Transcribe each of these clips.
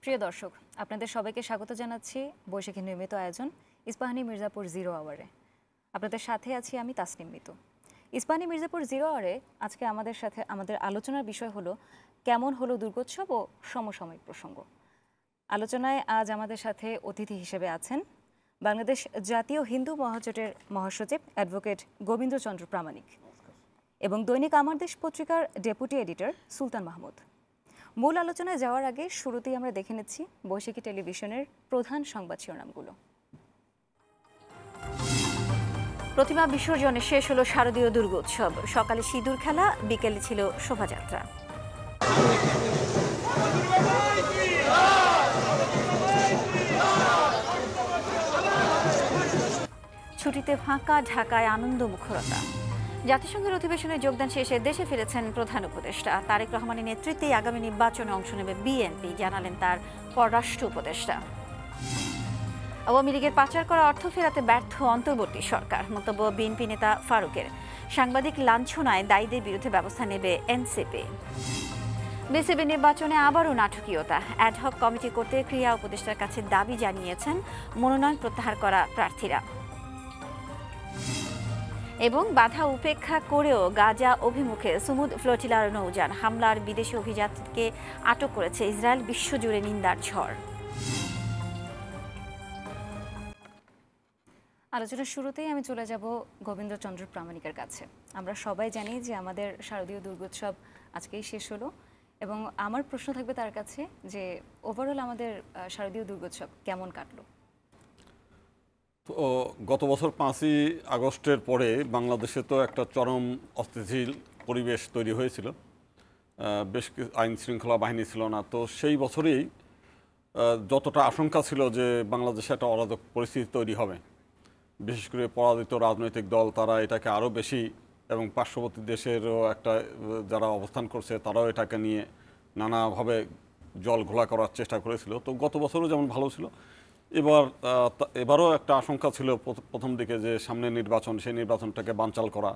প্রিয় দর্শক, আপনাদের সবাইকে স্বাগত জানাচ্ছি বৈশাখী নিয়মিত আয়োজন ইস্পাহানি মির্জাপুর জিরো আওয়ারে। আপনাদের সাথে আছি আমি তাসনিম মিতু। ইস্পাহানি মির্জাপুর জিরো আওয়ারে আজকে আমাদের আলোচনার বিষয় হলো কেমন হলো দুর্গোৎসব ও সমসাময়িক প্রসঙ্গ। আলোচনায় আজ আমাদের সাথে অতিথি হিসেবে আছেন বাংলাদেশ জাতীয় হিন্দু মহাজোটের মহাসচিব অ্যাডভোকেট গোবিন্দচন্দ্র প্রামাণিক এবং দৈনিক আমার দেশ পত্রিকার ডেপুটি এডিটর সুলতান মাহমুদ। মূল আলোচনায় যাওয়ার আগে শুরুতেই আমরা দেখে নিচ্ছি বৈশাখী টেলিভিশনের প্রধান সংবাদ শিরোনামগুলো। প্রতিমা বিসর্জনে শেষ হলো শারদীয় দুর্গোৎসব। সকালে সিঁদুর খেলা, বিকেলে ছিল শোভাযাত্রা। ছুটিতে ফাঁকা ঢাকায় আনন্দ মুখরতা। জাতিসংঘের অধিবেশনে যোগদান শেষে দেশে ফিরেছেন প্রধান উপদেষ্টা তারেক রহমানের নেতৃত্বে আগামী নির্বাচনে অংশ নেবে বিএনপি, জানালেন তার পররাষ্ট্র উপদেষ্টা। আওয়ামী লীগের পাচার করা অর্থ ফেরাতে ব্যর্থ অন্তর্বর্তী সরকার, মন্তব্য বিএনপি নেতা ফারুকের। সাংবাদিক লাঞ্ছনায় দায়ীদের বিরুদ্ধে ব্যবস্থা নেবে এনসিপি। বিসিবি নির্বাচনে আবারও নাটকীয়তা, অ্যাডহক কমিটি করতে ক্রীড়া উপদেষ্টার কাছে দাবি জানিয়েছেন মনোনয়ন প্রত্যাহার করা প্রার্থীরা। এবং বাধা উপেক্ষা করেও গাজা অভিমুখে সুমুদ ফ্লোটিলার নৌযান হামলার বিদেশি অভিযাত্রীকে আটক করেছে ইসরায়েল, বিশ্বজুড়ে নিন্দার ঝড়। আলোচনার শুরুতেই আমি চলে যাব গোবিন্দচন্দ্র প্রামাণিকের কাছে। আমরা সবাই জানি যে আমাদের শারদীয় দুর্গোৎসব আজকেই শেষ হলো এবং আমার প্রশ্ন থাকবে তার কাছে যে ওভারঅল আমাদের শারদীয় দুর্গোৎসব কেমন কাটলো। তো গত বছর 5ই আগস্টের পরে বাংলাদেশে তো একটা চরম অস্থিতিশীল পরিবেশ তৈরি হয়েছিল, বেশ কিছু আইন শৃঙ্খলা বাহিনী ছিল না। তো সেই বছরেই যতটা আশঙ্কা ছিল যে বাংলাদেশে একটা অরাজক পরিস্থিতি তৈরি হবে, বিশেষ করে পরাজিত রাজনৈতিক দল তারা এটাকে আরও বেশি, এবং পার্শ্ববর্তী দেশেরও একটা যারা অবস্থান করছে তারাও এটাকে নিয়ে নানাভাবে জল ঘোলা করার চেষ্টা করেছিল। তো গত বছরও যেমন ভালো ছিল, এবারও একটা আশঙ্কা ছিল প্রথম দিকে যে সামনে নির্বাচন, সেই নির্বাচনটাকে বানচাল করা,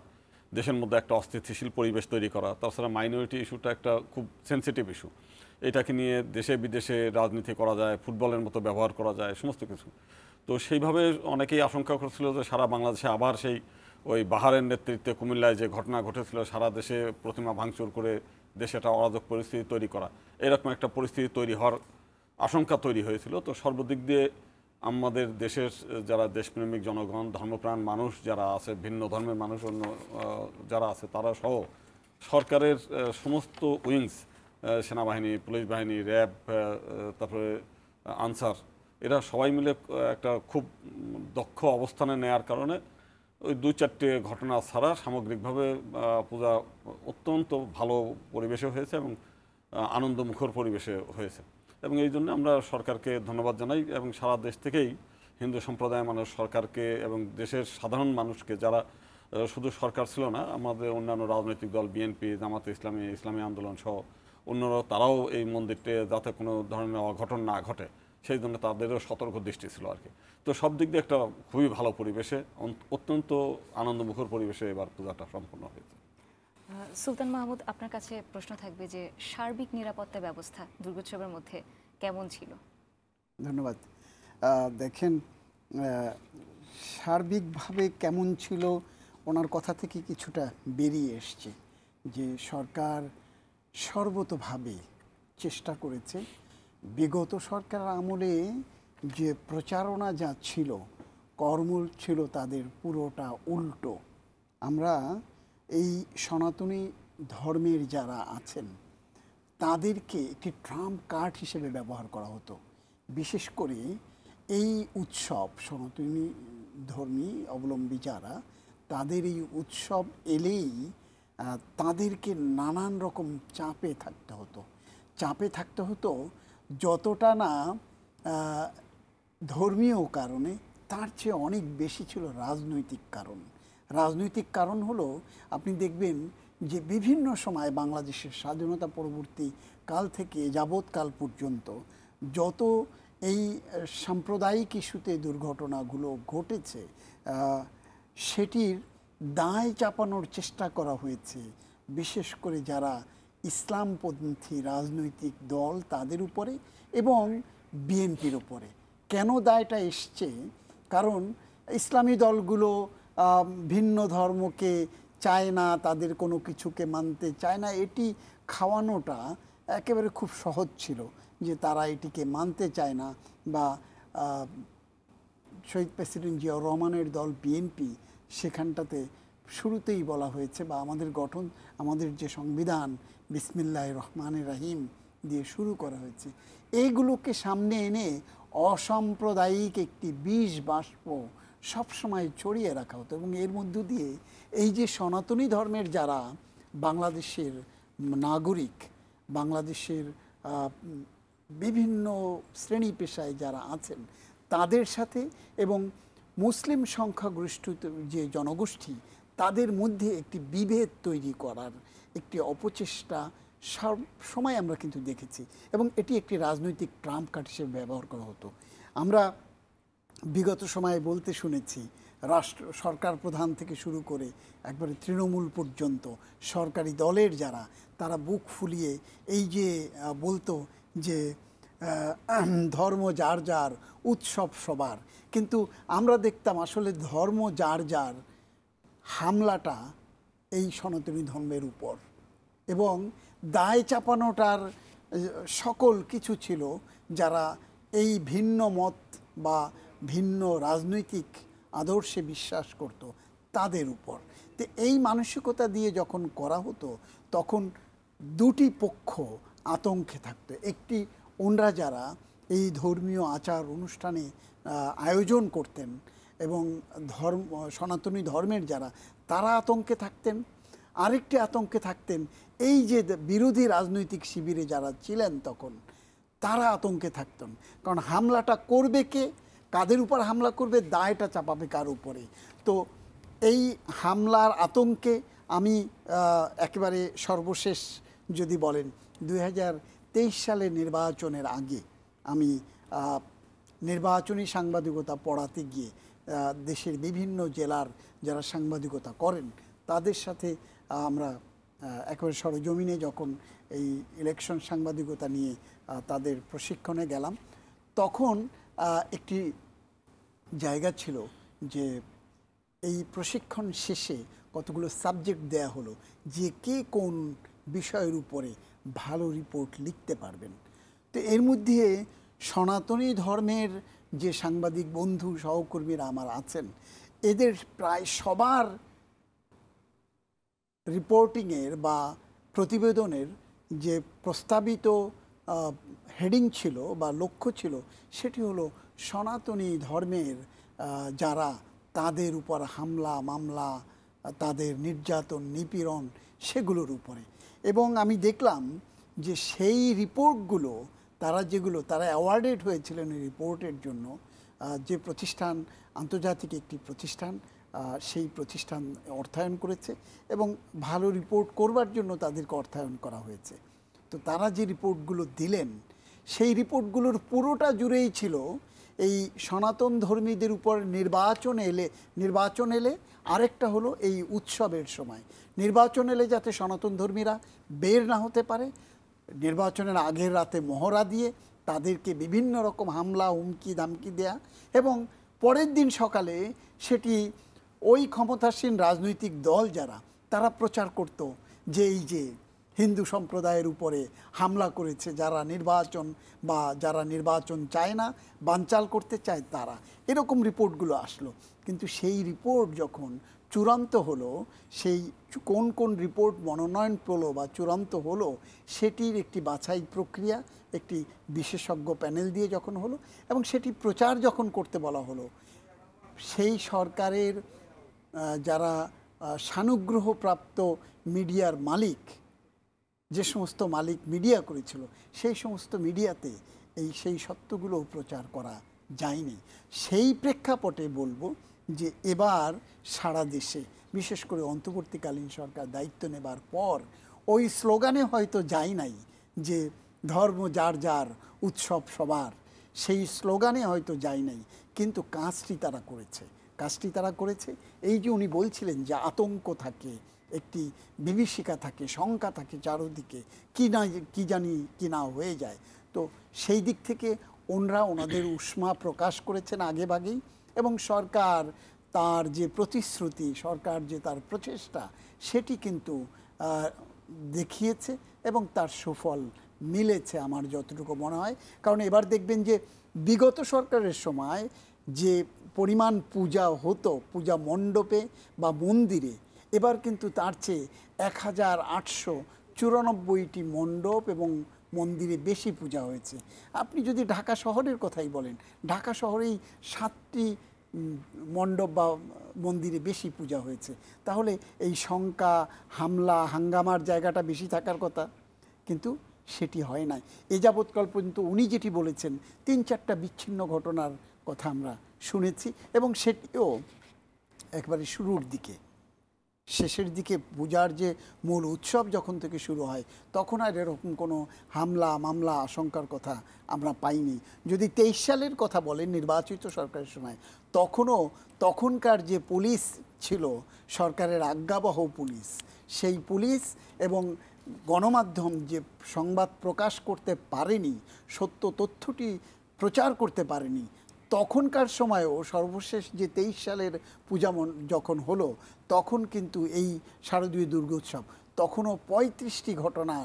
দেশের মধ্যে একটা অস্থিতিশীল পরিবেশ তৈরি করা। তাছাড়া মাইনরিটি ইস্যুটা একটা খুব সেন্সিটিভ ইস্যু, এটাকে নিয়ে দেশে বিদেশে রাজনীতি করা যায়, ফুটবলের মতো ব্যবহার করা যায়, সমস্ত কিছু। তো সেইভাবে অনেকেই আশঙ্কা করছিল যে সারা বাংলাদেশে আবার সেই ওই বাহারের নেতৃত্বে কুমিল্লায় যে ঘটনা ঘটেছিল, সারা দেশে প্রতিমা ভাঙচুর করে দেশে একটা অরাজক পরিস্থিতি তৈরি করা, এরকম একটা পরিস্থিতি তৈরি হওয়ার আশঙ্কা তৈরি হয়েছিল। তো সর্বদিক দিয়ে আমাদের দেশের যারা দেশপ্রেমিক জনগণ, ধর্মপ্রাণ মানুষ যারা আছে, ভিন্ন ধর্মের মানুষ অন্য যারা আছে, তারা সহ সরকারের সমস্ত উইংস, সেনাবাহিনী, পুলিশ বাহিনী, র্যাব, তারপরে আনসার, এরা সবাই মিলে একটা খুব দক্ষ অবস্থানে নেয়ার কারণে ওই 2-4টে ঘটনা ছাড়া সামগ্রিকভাবে পূজা অত্যন্ত ভালো পরিবেশে হয়েছে এবং আনন্দমুখর পরিবেশে হয়েছে। এবং এই জন্য আমরা সরকারকে ধন্যবাদ জানাই এবং সারা দেশ থেকেই হিন্দু সম্প্রদায়ের মানুষ সরকারকে এবং দেশের সাধারণ মানুষকে, যারা শুধু সরকার ছিল না, আমাদের অন্যান্য রাজনৈতিক দল, বিএনপি, জামাতে ইসলামী, ইসলামী আন্দোলন সহ অন্যরা, তারাও এই মন্দিরটি যাতে কোনো ধরনের অঘটন না ঘটে সেই জন্য তাদেরও সতর্ক দৃষ্টি ছিল আর কি। তো সব দিক দিয়ে একটা খুবই ভালো পরিবেশে, অত্যন্ত আনন্দমুখর পরিবেশে এবার পূজাটা সম্পন্ন হয়েছে। সুলতান মাহমুদ, আপনার কাছে প্রশ্ন থাকবে যে সার্বিক নিরাপত্তা ব্যবস্থা দুর্গোৎসবের মধ্যে কেমন ছিল? ধন্যবাদ। দেখেন, সার্বিকভাবে কেমন ছিল ওনার কথা থেকে কিছুটা বেরিয়ে এসছে যে সরকার সর্বতোভাবে চেষ্টা করেছে। বিগত সরকার আমলে যে প্রচারণা যা ছিল, কর্ম ছিল তাদের পুরোটা উল্টো। আমরা এই সনাতনী ধর্মের যারা আছেন তাদেরকে একটি ট্রাম্প কার্ড হিসেবে ব্যবহার করা হতো। বিশেষ করে এই উৎসব, সনাতনী ধর্মী অবলম্বী যারা, তাদের এই উৎসব এলেই তাদেরকে নানান রকম চাপে থাকতে হতো, যতটা না ধর্মীয় কারণে, তার চেয়ে অনেক বেশি ছিল রাজনৈতিক কারণ হলো, আপনি দেখবেন যে বিভিন্ন সময় বাংলাদেশের স্বাধীনতা পরবর্তী কাল থেকে যাবৎকাল পর্যন্ত যত এই সাম্প্রদায়িক ইস্যুতে দুর্ঘটনাগুলো ঘটেছে, সেটির দায় চাপানোর চেষ্টা করা হয়েছে বিশেষ করে যারা ইসলামপন্থী রাজনৈতিক দল তাদের উপরে, এবং বিএনপির উপরে। কেন দায়টা এসছে? কারণ ইসলামী দলগুলো ভিন্ন ধর্মকে চায় না, তাদের কোনো কিছুকে মানতে চায় না, এটি খাওয়ানোটা একেবারে খুব সহজ ছিল যে তারা এটিকে মানতে চায় না। বা শহীদ প্রেসিডেন্ট জিয়াউর রহমানের দল বিএনপি, সেখানটাতে শুরুতেই বলা হয়েছে, বা আমাদের যে সংবিধান বিসমিল্লাহির রহমানির রহিম দিয়ে শুরু করা হয়েছে, এইগুলোকে সামনে এনে অসাম্প্রদায়িক একটি বিষ বাষ্প সবসময় ছড়িয়ে রাখা হতো। এবং এর মধ্য দিয়ে এই যে সনাতনী ধর্মের যারা বাংলাদেশের নাগরিক, বাংলাদেশের বিভিন্ন শ্রেণী পেশায় যারা আছেন তাদের সাথে, এবং মুসলিম সংখ্যাগরিষ্ঠ যে জনগোষ্ঠী, তাদের মধ্যে একটি বিভেদ তৈরি করার একটি অপচেষ্টা সব সময় আমরা কিন্তু দেখেছি। এবং এটি একটি রাজনৈতিক ট্রাম্প কার্ড হিসেবে ব্যবহার করা হতো। আমরা বিগত সময়ে বলতে শুনেছি, সরকার প্রধান থেকে শুরু করে একবারে তৃণমূল পর্যন্ত সরকারি দলের যারা, তারা বুক ফুলিয়ে এই যে বলতো যে ধর্ম যার যার, উৎসব সবার। কিন্তু আমরা দেখতাম আসলে ধর্ম যার যার হামলাটা এই সনাতনী ধর্মের উপর, এবং দায় চাপানোটার সকল কিছু ছিল যারা এই ভিন্ন মত বা ভিন্ন রাজনৈতিক আদর্শে বিশ্বাস করত তাদের উপর। তো এই মানসিকতা দিয়ে যখন করা হতো, তখন দুটি পক্ষ আতঙ্কে থাকতো। একটি, ওনরা যারা এই ধর্মীয় আচার অনুষ্ঠানে আয়োজন করতেন এবং সনাতনী ধর্মের যারা, তারা আতঙ্কে থাকতেন। আরেকটি আতঙ্কে থাকতেন এই যে বিরোধী রাজনৈতিক শিবিরে যারা ছিলেন তখন, তারা আতঙ্কে থাকতেন। কারণ হামলাটা করবে কে, কাদের উপর হামলা করবে, দায়টা চাপাবে কার উপরে। তো এই হামলার আতঙ্কে আমি একেবারে সর্বশেষ যদি বলেন, 2023 সালের নির্বাচনের আগে আমি নির্বাচনী সাংবাদিকতা পড়াতে গিয়ে দেশের বিভিন্ন জেলার যারা সাংবাদিকতা করেন তাদের সাথে আমরা একেবারে সরজমিনে যখন এই ইলেকশন সাংবাদিকতা নিয়ে তাদের প্রশিক্ষণে গেলাম, তখন একটি জায়গা ছিল যে এই প্রশিক্ষণ শেষে কতগুলো সাবজেক্ট দেয়া হলো যে কে কোন বিষয়ের উপরে ভালো রিপোর্ট লিখতে পারবেন। তো এর মধ্যে সনাতনী ধর্মের যে সাংবাদিক বন্ধু সহকর্মীরা আমার আছেন, এদের প্রায় সবার রিপোর্টিংয়ের বা প্রতিবেদনের যে প্রস্তাবিত হেডিং ছিল বা লক্ষ্য ছিল, সেটি হলো সনাতনী ধর্মের যারা, তাদের উপর হামলা মামলা, তাদের নির্যাতন নিপীড়ন, সেগুলোর উপরে। এবং আমি দেখলাম যে সেই রিপোর্টগুলো তারা অ্যাওয়ার্ডেড হয়েছিলেন এই রিপোর্টের জন্য, যে প্রতিষ্ঠান, আন্তর্জাতিক একটি প্রতিষ্ঠান, সেই প্রতিষ্ঠান অর্থায়ন করেছে এবং ভালো রিপোর্ট করবার জন্য তাদেরকে অর্থায়ন করা হয়েছে। তো তারা যে রিপোর্টগুলো দিলেন, সেই রিপোর্টগুলোর পুরোটা জুড়েই ছিল এই সনাতন ধর্মীদের উপর নির্বাচন এলে আরেকটা হলো এই উৎসবের সময় নির্বাচন এলে যাতে সনাতন ধর্মীরা বের না হতে পারে, নির্বাচনের আগের রাতে মহড়া দিয়ে তাদেরকে বিভিন্ন রকম হামলা হুমকি ধামকি দেয়া, এবং পরের দিন সকালে সেটি ওই ক্ষমতাসীন রাজনৈতিক দল যারা, তারা প্রচার করত যে এই যে হিন্দু সম্প্রদায়ের উপরে হামলা করেছে যারা নির্বাচন চায় না, বানচাল করতে চায় তারা, এরকম রিপোর্টগুলো আসলো। কিন্তু সেই রিপোর্ট যখন চূড়ান্ত হলো, সেই কোন কোন রিপোর্ট মনোনয়ন পেল বা চূড়ান্ত হলো, সেটির একটি বাছাই প্রক্রিয়া একটি বিশেষজ্ঞ প্যানেল দিয়ে যখন হলো এবং সেটি প্রচার যখন করতে বলা হলো, সেই সরকারের যারা সানুগ্রহপ্রাপ্ত মিডিয়ার মালিক, যে সমস্ত মালিক মিডিয়া করেছিল, সেই সমস্ত মিডিয়াতে সেই সত্যগুলো প্রচার করা যায়নি। সেই প্রেক্ষাপটে বলবো যে এবার সারা দেশে, বিশেষ করে অন্তর্বর্তীকালীন সরকার দায়িত্ব নেবার পর, ওই স্লোগানে হয়তো যায় নাই যে ধর্ম যার যার, উৎসব সবার, সেই স্লোগানে হয়তো যায় নাই, কিন্তু কাজটি তারা করেছে। এই যে উনি বলছিলেন যে আতঙ্ক থাকে, একটি বিভীষিকা থাকে, শঙ্কা থাকে চারদিকে, কি জানি কি না হয়ে যায়, তো সেই দিক থেকে ওনাদের উষ্মা প্রকাশ করেছেন আগেভাগেই, এবং সরকার তার যে প্রতিশ্রুতি, সরকার যে তার প্রচেষ্টা, সেটি কিন্তু দেখিয়েছে এবং তার সুফল মিলেছে আমার যতটুকু মনে হয়। কারণ এবার দেখবেন যে বিগত সরকারের সময় যে পরিমাণ পূজা হতো পূজা মণ্ডপে বা মন্দিরে, এবার কিন্তু তার চেয়ে 1894টি মণ্ডপ এবং মন্দিরে বেশি পূজা হয়েছে। আপনি যদি ঢাকা শহরের কথাই বলেন, ঢাকা শহরেই 7টি মণ্ডপ বা মন্দিরে বেশি পূজা হয়েছে। তাহলে এই শঙ্কা, হামলা, হাঙ্গামার জায়গাটা বেশি থাকার কথা, কিন্তু সেটি হয় নাই। এ যাবৎকাল পর্যন্ত উনি যেটি বলেছেন 3-4টা বিচ্ছিন্ন ঘটনার কথা আমরা শুনেছি, এবং সেটিও একবারে শুরুর দিকে। শেষের দিকে পূজার যে মূল উৎসব যখন থেকে শুরু হয়, তখন আর এরকম কোনো হামলা, মামলা, আশঙ্কার কথা আমরা পাইনি। যদি 23 সালের কথা বলেন, নির্বাচিত সরকারের সময়, তখনকার যে পুলিশ ছিল, সরকারের আজ্ঞাবহ পুলিশ, সেই পুলিশ এবং গণমাধ্যম যে সংবাদ প্রকাশ করতে পারেনি, সত্য তথ্যটি প্রচার করতে পারেনি, তখনকার সময়েও সর্বশেষ যে 23 সালের পূজা যখন হলো, তখন কিন্তু এই শারদীয় দুর্গোৎসব, তখনও 35টি ঘটনা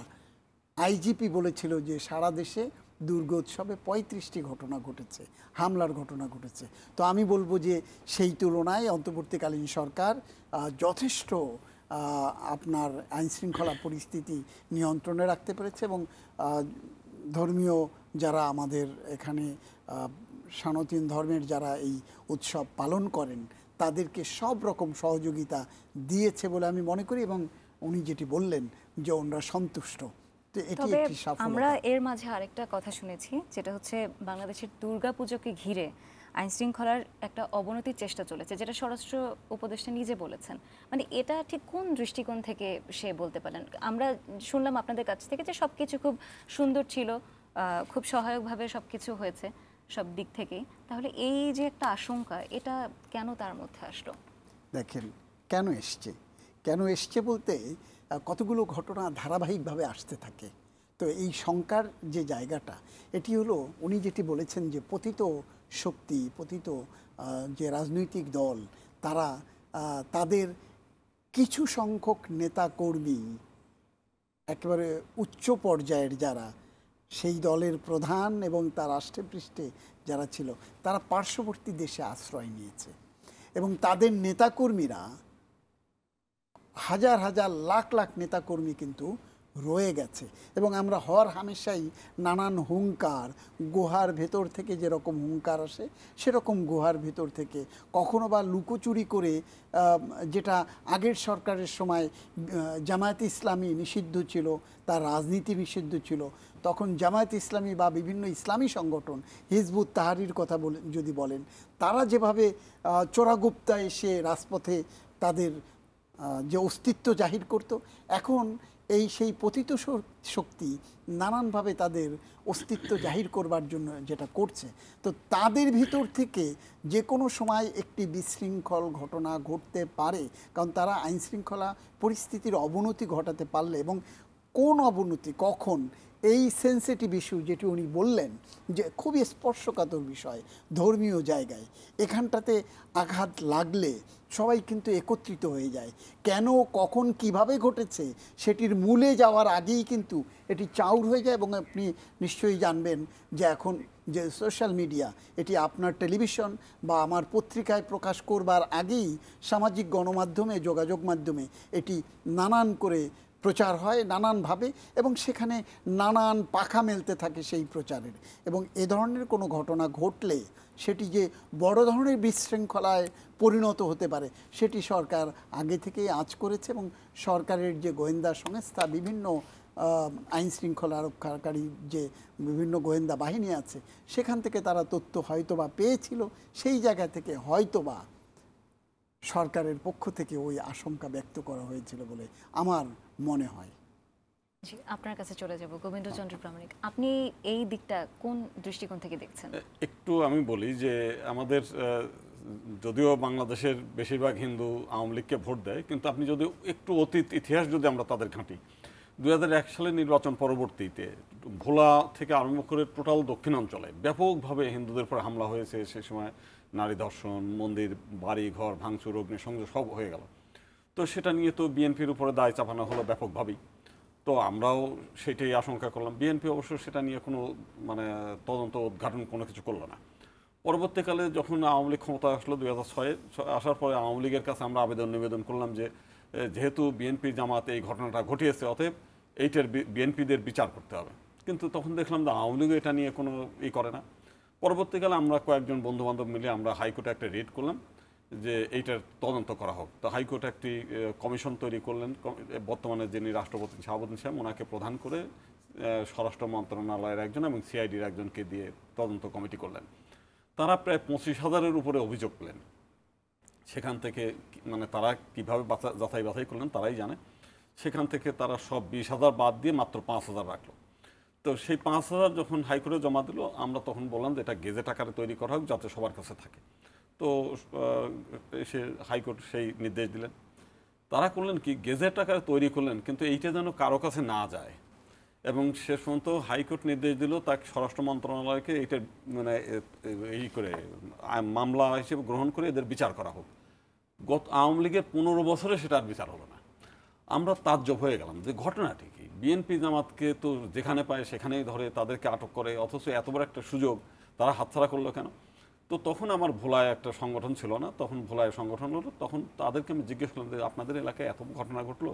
আইজিপি বলেছিল যে সারা দেশে দুর্গোৎসবে 35টি ঘটনা ঘটেছে, হামলার ঘটনা ঘটেছে। তো আমি বলবো যে সেই তুলনায় অন্তর্বর্তীকালীন সরকার যথেষ্ট আপনার আইনশৃঙ্খলা পরিস্থিতি নিয়ন্ত্রণে রাখতে পেরেছে, এবং ধর্মীয় যারা আমাদের এখানে সনাতন ধর্মের যারা এই উৎসব পালন করেন, তাদেরকে সব রকম সহযোগিতা দিয়েছে বলে আমি মনে করি, এবং উনি যেটি বললেন যে ওনারা সন্তুষ্ট। তো এটি তবে একটি সাফল্য। আমরা এর মাঝে আরেকটা কথা শুনেছি, যেটা হচ্ছে বাংলাদেশের দুর্গাপুজোকে ঘিরে আইন শৃঙ্খলার একটা অবনতির চেষ্টা চলেছে, যেটা স্বরাষ্ট্র উপদেষ্টা নিজে বলেছেন। মানে এটা ঠিক কোন দৃষ্টিকোণ থেকে সে বলতে পারেন? আমরা শুনলাম আপনাদের কাছ থেকে যে সবকিছু খুব সুন্দর ছিল, খুব সহায়কভাবে সবকিছু হয়েছে সব দিক থেকেই। তাহলে এই যে একটা আশঙ্কা, এটা কেন তার মধ্যে আসলো? দেখেন, কেন এসছে বলতে কতগুলো ঘটনা ধারাবাহিকভাবে আসতে থাকে। তো এই শঙ্কার যে জায়গাটা, এটি হলো উনি যেটি বলেছেন যে পতিত শক্তি, পতিত যে রাজনৈতিক দল, তারা তাদের কিছু সংখ্যক নেতা কর্মী, একেবারে উচ্চ পর্যায়ের যারা, সেই দলের প্রধান এবং তার আষ্টেপৃষ্ঠে যারা ছিল, তারা পার্শ্ববর্তী দেশে আশ্রয় নিয়েছে, এবং তাদের নেতাকর্মীরা হাজার হাজার লাখ লাখ নেতাকর্মী কিন্তু রয়ে গেছে। এবং আমরা হর হামেশাই নানান হুঙ্কার, গুহার ভেতর থেকে যেরকম হুঙ্কার আসে, সেরকম গুহার ভেতর থেকে কখনো বা লুকোচুরি করে, যেটা আগের সরকারের সময় জামায়াত ইসলামী নিষিদ্ধ ছিল, তার রাজনীতি নিষিদ্ধ ছিল, তখন জামায়াত ইসলামী বা বিভিন্ন ইসলামী সংগঠন, হিজবুত তাহরির কথা যদি বলেন, তারা যেভাবে চোরাগুপ্তা এসে রাজপথে তাদের যে অস্তিত্ব জাহির করত, এখন সেই পতিত শক্তি নানানভাবে তাদের অস্তিত্ব জাহির করবার জন্য যেটা করছে। তো তাদের ভিতর থেকে যে কোনো সময় একটি বিশৃঙ্খল ঘটনা ঘটতে পারে, কারণ তারা আইনশৃঙ্খলা পরিস্থিতির অবনতি ঘটাতে পারলে, এবং কোন অবনতি কখন, এই সেন্সিটিভ ইস্যু যেটি উনি বললেন যে খুবই স্পর্শকাতর বিষয়, ধর্মীয় জায়গায় এখানটাতে আঘাত লাগলে সবাই কিন্তু একত্রিত হয়ে যায়। কেন, কখন, কিভাবে ঘটেছে সেটির মূলে যাওয়ার আগেই কিন্তু এটি চাউর হয়ে যায়। এবং আপনি নিশ্চয়ই জানবেন যে এখন যে সোশ্যাল মিডিয়া, এটি আপনার টেলিভিশন বা আমার পত্রিকায় প্রকাশ করবার আগেই সামাজিক গণমাধ্যমে, যোগাযোগ মাধ্যমে এটি নানান করে প্রচার হয় নানানভাবে, এবং সেখানে নানান পাখা মেলতে থাকে সেই প্রচারের। এবং এ ধরনের কোনো ঘটনা ঘটলে সেটি যে বড় ধরনের বিশৃঙ্খলায় পরিণত হতে পারে, সেটি সরকার আগে থেকেই আঁচ করেছে, এবং সরকারের যে গোয়েন্দা সংস্থা, বিভিন্ন আইন শৃঙ্খলা রক্ষাকারী যে বিভিন্ন গোয়েন্দা বাহিনী আছে, সেখান থেকে তারা তথ্য হয়তোবা পেয়েছিল, সেই জায়গা থেকে হয়তোবা সরকারের পক্ষ থেকে ওই আশঙ্কা ব্যক্ত করা হয়েছিল বলে আমার মনে হয়। জি, আপনার কাছে চলে যাব গোবিন্দচন্দ্র প্রামাণিক, আপনি এই দিকটা কোন দৃষ্টিকোণ থেকে দেখছেন? একটু আমি বলি যে আমাদের যদিও বাংলাদেশের বেশিরভাগ হিন্দু আওয়ামী লীগকে ভোট দেয়, কিন্তু আপনি যদি একটু অতীত ইতিহাস যদি আমরা তাদের ঘাঁটি, 2001 সালের নির্বাচন পরবর্তীতে ভোলা থেকে আরম্ভ করে টোটাল দক্ষিণাঞ্চলে ব্যাপকভাবে হিন্দুদের উপর হামলা হয়েছে। সে সময় নারী ধর্ষণ, মন্দির, বাড়ি ঘর ভাঙচুর, অগ্নিসংযোগ সব হয়ে গেল। তো সেটা নিয়ে তো বিএনপির উপরে দায় চাপানো হলো ব্যাপকভাবেই। তো আমরাও সেটাই আশঙ্কা করলাম। বিএনপি অবশ্য সেটা নিয়ে কোনো মানে তদন্ত উদ্ঘাটন কোনো কিছু করলো না। পরবর্তীকালে যখন আওয়ামী লীগ ক্ষমতা আসলো 2006 আসার পরে আওয়ামী লীগের কাছে আমরা নিবেদন করলাম যে যেহেতু বিএনপি জামাত এই ঘটনাটা ঘটিয়েছে, অতএব এইটার বিএনপিদের বিচার করতে হবে। কিন্তু তখন দেখলাম যে আওয়ামী লীগ এটা নিয়ে কোনো করে না। পরবর্তীকালে আমরা কয়েকজন বন্ধুবান্ধব মিলে আমরা হাইকোর্টে একটা রিট করলাম যে এইটার তদন্ত করা হোক। তো হাইকোর্ট একটি কমিশন তৈরি করলেন। বর্তমানে যিনি রাষ্ট্রপতি শাহাবুদ্দিন সাহেব, ওনাকে প্রধান করে স্বরাষ্ট্র মন্ত্রণালয়ের একজন এবং সিআইডির একজনকে দিয়ে তদন্ত কমিটি করলেন। তারা প্রায় 25,000-এর উপরে অভিযোগ পেলেন। সেখান থেকে মানে তারা কীভাবে যাচাই বাছাই করলেন তারাই জানে। সেখান থেকে তারা সব 20,000 বাদ দিয়ে মাত্র 5,000 রাখলো। তো সেই 5,000 যখন হাইকোর্টে জমা দিল, আমরা তখন বললাম যে এটা গেজেট আকারে তৈরি করা হোক যাতে সবার কাছে থাকে। তো সে হাইকোর্ট সেই নির্দেশ দিলেন। তারা করলেন কি, গেজেট আকারে তৈরি করলেন, কিন্তু এইটা যেন কারো কাছে না যায়। এবং শেষ পর্যন্ত হাইকোর্ট নির্দেশ দিল তাকে স্বরাষ্ট্র মন্ত্রণালয়কে এইটা মানে এই করে মামলা হিসেবে গ্রহণ করে এদের বিচার করা হোক। আওয়ামী লীগের 15 বছরে সেটা আর বিচার হলো না। আমরা তাজ্জব হয়ে গেলাম যে ঘটনাটি কি। বিএনপি জামাতকে তো যেখানে পায় সেখানেই ধরে, তাদেরকে আটক করে, অথচ এত বড় একটা সুযোগ তারা হাতছাড়া করলো কেন? তো তখন আমার ভোলায় একটা সংগঠন ছিল না, তখন ভোলায় সংগঠন হলো। তখন তাদেরকে আমি জিজ্ঞেস করলাম যে আপনাদের এলাকায় এত ঘটনা ঘটলো,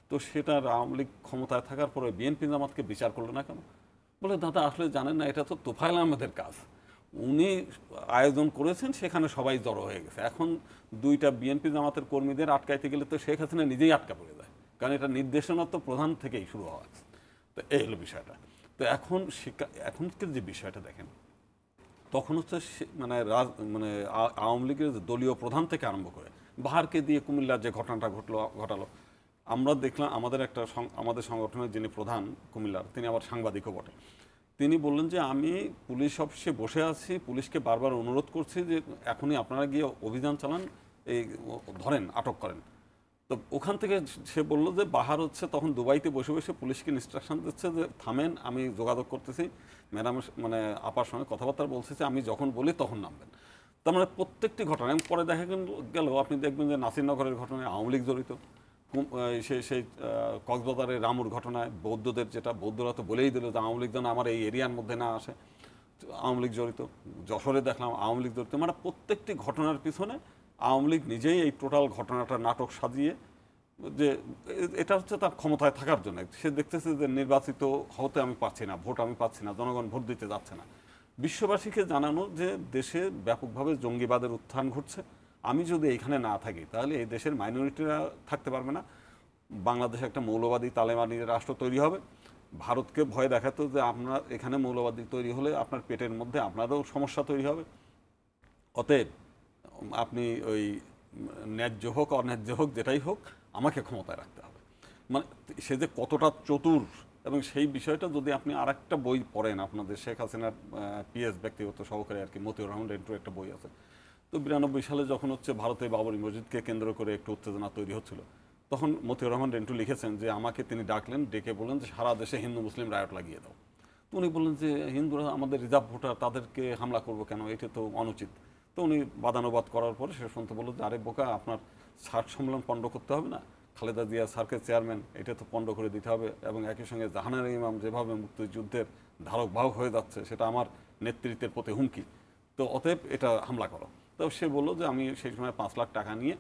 তো সেটার আওয়ামী লীগ ক্ষমতায় থাকার পরে বিএনপি জামাতকে বিচার করলো না কেন? বলে দাদা আসলে জানেন না, এটা তো তোফায়েল আহমেদের কাজ, উনি আয়োজন করেছেন, সেখানে সবাই জড়ো হয়ে গেছে। এখন দুইটা বিএনপি জামাতের কর্মীদের আটকাইতে গেলে তো শেখ হাসিনা নিজেই আটকা পড়ে যায়, কারণ এটা নির্দেশনা তো প্রধান থেকেই শুরু হওয়া। তো এই হলো বিষয়টা। তো এখনকার যে বিষয়টা দেখেন, তখন হচ্ছে মানে আওয়ামী লীগের দলীয় প্রধান থেকে আরম্ভ করে বাহারকে দিয়ে কুমিল্লার যে ঘটনাটা ঘটালো, আমরা দেখলাম আমাদের সংগঠনের যিনি প্রধান কুমিল্লার, তিনি আবার সাংবাদিকও বটে। তিনি বললেন যে আমি পুলিশ অফিসে বসে আছি, পুলিশকে বারবার অনুরোধ করছি যে এখনই আপনারা গিয়ে অভিযান চালান, এই ধরেন, আটক করেন। তো ওখান থেকে সে বললো যে বাহার হচ্ছে তখন দুবাইতে বসে বসে পুলিশকে ইনস্ট্রাকশন দিচ্ছে যে থামেন, আমি যোগাযোগ করতেছি, ম্যাডামের মানে আপার সঙ্গে কথাবার্তা বলতেছি, আমি যখন বলি তখন নামবেন। তার মানে প্রত্যেকটি ঘটনা পরে দেখা গেল, আপনি দেখবেন যে নাসিরনগরের ঘটনায় আওয়ামী লীগ জড়িত, সেই কক্সবাজারের রামুর ঘটনায় বৌদ্ধদের, যেটা বৌদ্ধরা তো বলেই দিল যে আওয়ামী লীগ যেন আমার এই এরিয়ার মধ্যে না আসে, আওয়ামী লীগ জড়িত। যশোরে দেখলাম আওয়ামী লীগ জড়িত। মানে প্রত্যেকটি ঘটনার পিছনে আওয়ামী লীগ নিজেই এই টোটাল ঘটনাটা নাটক সাজিয়ে, যে এটা হচ্ছে তার ক্ষমতায় থাকার জন্য। সে দেখতেছে যে নির্বাচিত হতে আমি পারছি না, ভোট আমি পাচ্ছি না, জনগণ ভোট দিতে যাচ্ছে না। বিশ্ববাসীকে জানানো যে দেশে ব্যাপকভাবে জঙ্গিবাদের উত্থান ঘটছে, আমি যদি এখানে না থাকি তাহলে এই দেশের মাইনরিটিরা থাকতে পারবে না, বাংলাদেশে একটা মৌলবাদী তালেবানি রাষ্ট্র তৈরি হবে। ভারতকে ভয় দেখাতো যে আপনার এখানে মৌলবাদী তৈরি হলে আপনার পেটের মধ্যে আপনারও সমস্যা তৈরি হবে, অতএব আপনি ওই ন্যায্য হোক অন্যায্য হোক যেটাই হোক আমাকে ক্ষমতায় রাখতে হবে। মানে সে যে কতটা চতুর, এবং সেই বিষয়টা যদি আপনি আর একটা বই পড়েন, আপনাদের শেখ হাসিনার পিএস ব্যক্তিগত সহকারী আর কি মতিউর রহমান রেন্টুর একটা বই আছে। তো 92 সালে যখন হচ্ছে ভারতে বাবরি মসজিদকে কেন্দ্র করে একটু উত্তেজনা তৈরি হচ্ছিল, তখন মতিউর রহমান রেন্টু লিখেছেন যে আমাকে তিনি ডাকলেন, ডেকে বললেন যে সারা দেশে হিন্দু মুসলিম রায়ট লাগিয়ে দাও। তো উনি বললেন যে হিন্দুরা আমাদের রিজার্ভ ভোটার, তাদেরকে হামলা করবো কেন, এটা তো অনুচিত। তো উনি বাদানুবাদ করার পরে শেষ পর্যন্ত বলল যে আরে বোকা, আপনার সার্ক সম্মেলন পণ্ড করতে হবে না, খালেদা জিয়া সার্কের চেয়ারম্যান, এটা তো পণ্ড করে দিতে হবে, এবং একই সঙ্গে জাহানার ইমাম যেভাবে মুক্তিযুদ্ধের ধারক বাহক হয়ে যাচ্ছে সেটা আমার নেতৃত্বের প্রতি হুমকি, তো অতএব এটা হামলা করো। তো সে বললো যে আমি সেই সময় 5 লাখ টাকা নিয়ে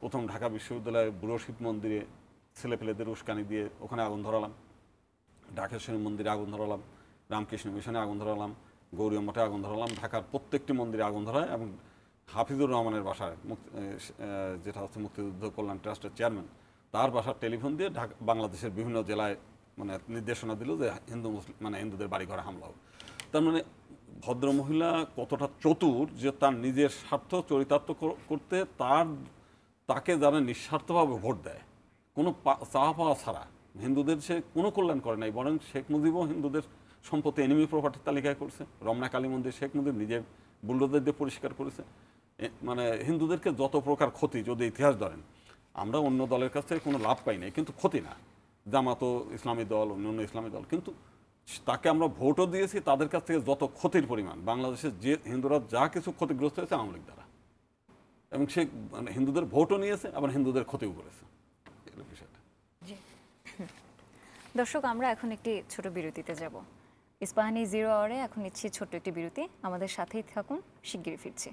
প্রথম ঢাকা বিশ্ববিদ্যালয়ে বুড়ো শিব মন্দিরে ছেলেপেলেদের উস্কানি দিয়ে ওখানে আগুন ধরালাম, ঢাকেশ্বরী মন্দিরে আগুন ধরালাম, রামকৃষ্ণ মিশনে আগুন ধরালাম, গৌরী মঠে আগুন ধরালাম, ঢাকার প্রত্যেকটি মন্দিরে আগুন ধরায়, এবং হাফিজুর রহমানের বাসায়, যেটা হচ্ছে মুক্তিযুদ্ধ কল্যাণ ট্রাস্টের চেয়ারম্যান, তার বাসার টেলিফোন দিয়ে বাংলাদেশের বিভিন্ন জেলায় মানে নির্দেশনা দিল যে হিন্দু মুসলিম মানে হিন্দুদের বাড়িঘরে হামলা হবে। তার মানে ভদ্রমহিলা কতটা চতুর যে তার নিজের স্বার্থ চরিতার্থ করতে তাকে যারা নিঃস্বার্থভাবে ভোট দেয়, কোনো চাওয়া পাওয়া ছাড়া, হিন্দুদের সে কোনো কল্যাণ করে নাই, বরং শেখ মুজিবও হিন্দুদের সম্পত্তি এনিমি প্রপার্টির তালিকায় করছে। রমনা কালী মন্দির শেখ মুজিব নিজের বুলডোজার দিয়ে পরিষ্কার করেছে। মানে হিন্দুদেরকে যত প্রকার ক্ষতি যদি ইতিহাস ধরেন, আমরা অন্য দলের কাছ থেকে কোনো লাভ পাই নাই, কিন্তু ক্ষতি না, জামাতো ইসলামী দল, অন্যান্য ইসলামী দল, কিন্তু তাকে আমরা ভোটও দিয়েছি। তাদের কাছ থেকে যত ক্ষতির পরিমাণ, বাংলাদেশের যে হিন্দুরা যা কিছু ক্ষতিগ্রস্ত হয়েছে আওয়ামী লীগ দ্বারা, এবং সে মানে হিন্দুদের ভোটও নিয়েছে, আবার হিন্দুদের ক্ষতিও করেছে, এই বিষয়টা। দর্শক, আমরা এখন একটি ছোট বিরতিতে যাব। ইস্পাহানি 0 আওয়ারে এখন নিচ্ছি ছোট্ট একটি বিরতি। আমাদের সাথেই থাকুন, শিগগিরই ফিরছি।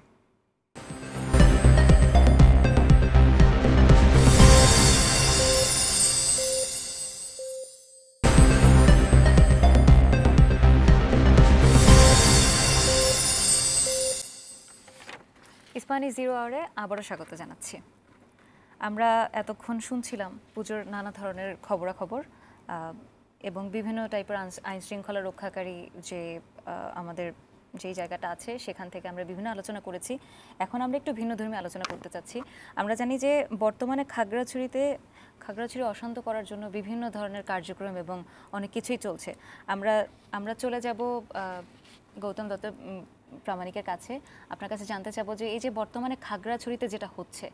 ইস্পাহানি 0 আওয়ারে আবারও স্বাগত জানাচ্ছি। আমরা এতক্ষণ শুনছিলাম পুজোর নানা ধরনের খবরাখবর এবং বিভিন্ন টাইপের আইন শৃঙ্খলা রক্ষাকারী যে আমাদের যেই জায়গাটা আছে সেখান থেকে আমরা বিভিন্ন আলোচনা করেছি। এখন আমরা একটু ভিন্ন ধর্মী আলোচনা করতে চাচ্ছি। আমরা জানি যে বর্তমানে খাগড়াছড়ি অশান্ত করার জন্য বিভিন্ন ধরনের কার্যক্রম এবং অনেক কিছুই চলছে। আমরা চলে যাব গৌতম দত্ত প্রামাণিকের কাছে। আপনার কাছে জানতে চাবো যে এই যে বর্তমানে খাগড়াছড়িতে যেটা হচ্ছে,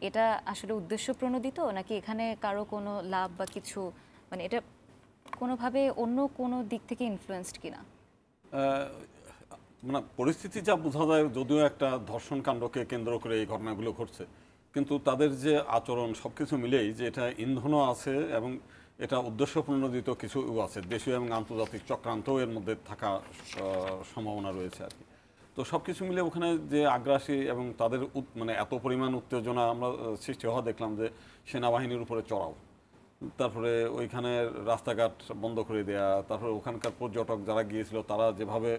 এটা আসলে উদ্দেশ্য প্রণোদিত, নাকি এখানে কারো কোনো লাভ বা কিছু, মানে এটা কোনোভাবে অন্য কোনো দিক থেকে ইনফ্লুয়েন্সড কিনা? মানে পরিস্থিতি যা বোঝা যায়, যদিও একটা ধর্ষণ কাণ্ডকে কেন্দ্র করে এই ঘটনাগুলো ঘটছে, কিন্তু তাদের যে আচরণ সবকিছু মিলেই যে এটা ইন্ধনও আছে এবং এটা উদ্দেশ্য প্রণোদিত কিছু আছে, দেশীয় এবং আন্তর্জাতিক চক্রান্তও এর মধ্যে থাকা সম্ভাবনা রয়েছে আর কি। তো সব কিছু মিলে ওখানে যে আগ্রাসী এবং তাদের মানে এত পরিমাণ উত্তেজনা আমরা সৃষ্টি হওয়া দেখলাম, যে সেনাবাহিনীর উপরে চড়াও, তারপরে ওইখানে রাস্তাঘাট বন্ধ করে দেয়া, তারপরে ওখানকার পর্যটক যারা গিয়েছিল তারা যেভাবে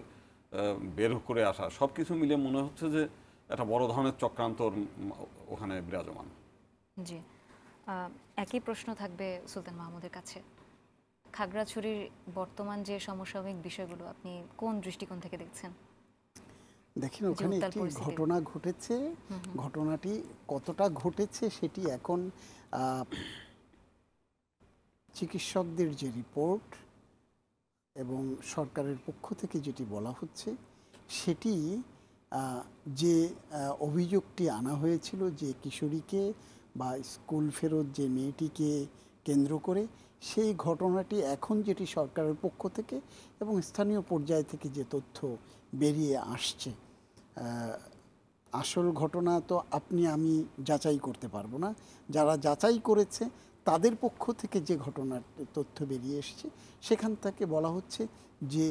বের করে আসা, সব কিছু মিলে মনে হচ্ছে যে একটা বড় ধরনের চক্রান্ত ওখানে বিরাজমান। জি, একই প্রশ্ন থাকবে সুলতান মাহমুদের কাছে। খাগড়াছড়ির বর্তমান যে সমসাময়িক বিষয়গুলো আপনি কোন দৃষ্টিকোণ থেকে দেখছেন? দেখেন, ওখানে একটি ঘটনা ঘটেছে, ঘটনাটি কতটা ঘটেছে সেটি এখন চিকিৎসকদের যে রিপোর্ট এবং সরকারের পক্ষ থেকে যেটি বলা হচ্ছে, সেটি যে অভিযোগটি আনা হয়েছিল যে কিশোরীকে বা স্কুল ফেরত যে মেয়েটিকে কেন্দ্র করে, সেই ঘটনাটি এখন যেটি সরকারের পক্ষ থেকে এবং স্থানীয় পর্যায় থেকে যে তথ্য বেরিয়ে আসছে, আসল ঘটনা তো আপনি আমি যাচাই করতে পারবো না। যারা যাচাই করেছে তাদের পক্ষ থেকে যে ঘটনার তথ্য বেরিয়ে এসছে, সেখান থেকে বলা হচ্ছে যে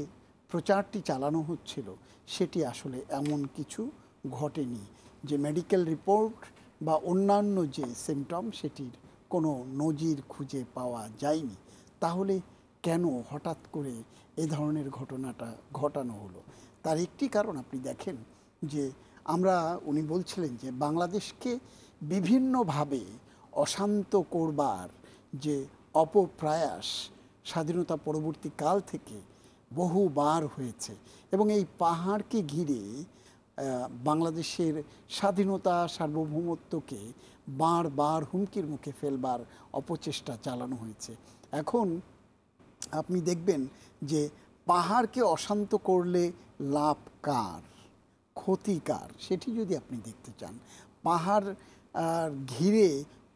প্রচারটি চালানো হচ্ছিল সেটি আসলে এমন কিছু ঘটেনি, যে মেডিকেল রিপোর্ট বা অন্যান্য যে সিমটম সেটির কোনো নজির খুঁজে পাওয়া যায়নি। তাহলে কেন হঠাৎ করে এ ধরনের ঘটনাটা ঘটানো হলো? তার একটি কারণ আপনি দেখেন যে উনি বলছিলেন যে বাংলাদেশকে বিভিন্নভাবে অশান্ত করবার যে অপপ্রয়াস স্বাধীনতা পরবর্তী কাল থেকে বহুবার হয়েছে, এবং এই পাহাড়কে ঘিরে বাংলাদেশের স্বাধীনতা সার্বভৌমত্বকে বারবার হুমকির মুখে ফেলবার অপচেষ্টা চালানো হয়েছে। এখন আপনি দেখবেন যে পাহাড়কে অশান্ত করলে লাভ কার, ক্ষতি কার, সেটি যদি আপনি দেখতে চান, পাহাড় ঘিরে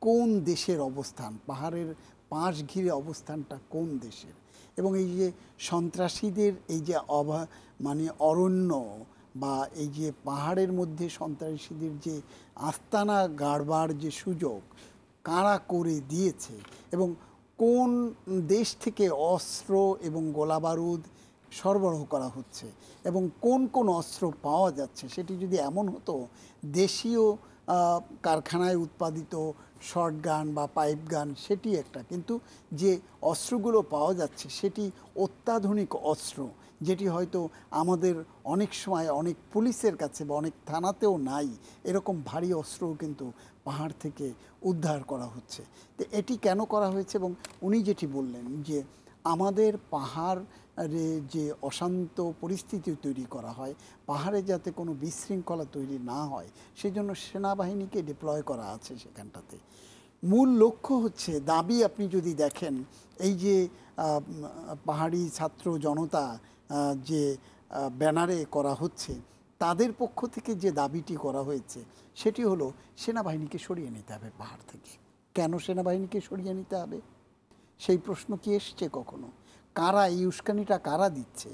কোন দেশের অবস্থান, পাহাড়ের পাশ ঘিরে অবস্থানটা কোন দেশের, এবং এই যে সন্ত্রাসীদের এই যে মানে অরণ্য বা এই যে পাহাড়ের মধ্যে সন্ত্রাসীদের যে আস্তানা গাড়বার যে সুযোগ কারা করে দিয়েছে, এবং কোন দেশ থেকে অস্ত্র এবং গোলাবারুদ সরবরাহ করা হচ্ছে এবং কোন কোন অস্ত্র পাওয়া যাচ্ছে, সেটি যদি এমন হতো দেশীয় কারখানায় উৎপাদিত শর্ট গান বা পাইপ গান সেটি একটা, কিন্তু যে অস্ত্রগুলো পাওয়া যাচ্ছে সেটি অত্যাধুনিক অস্ত্র, যেটি হয়তো আমাদের অনেক সময় অনেক পুলিশের কাছে বা অনেক থানাতেও নাই, এরকম ভারী অস্ত্রও কিন্তু পাহাড় থেকে উদ্ধার করা হচ্ছে। তো এটি কেন করা হয়েছে? এবং উনি যেটি বললেন যে আমাদের পাহাড়ে যে অশান্ত পরিস্থিতি তৈরি করা হয়, পাহাড়ে যাতে কোনো বিশৃঙ্খলা তৈরি না হয়, সেজন্য সেনাবাহিনীকে ডিপ্লয় করা আছে সেখানটাতে। মূল লক্ষ্য হচ্ছে, দাবি আপনি যদি দেখেন, এই যে পাহাড়ি ছাত্র জনতা যে ব্যানারে করা হচ্ছে, তাদের পক্ষ থেকে যে দাবিটি করা হয়েছে সেটি হলো সেনাবাহিনীকে সরিয়ে নিতে হবে পাহাড় থেকে। কেন সেনাবাহিনীকে সরিয়ে নিতে হবে? সেই প্রশ্ন কি এসছে কখনো? কারা এই উস্কানিটা কারা দিচ্ছে?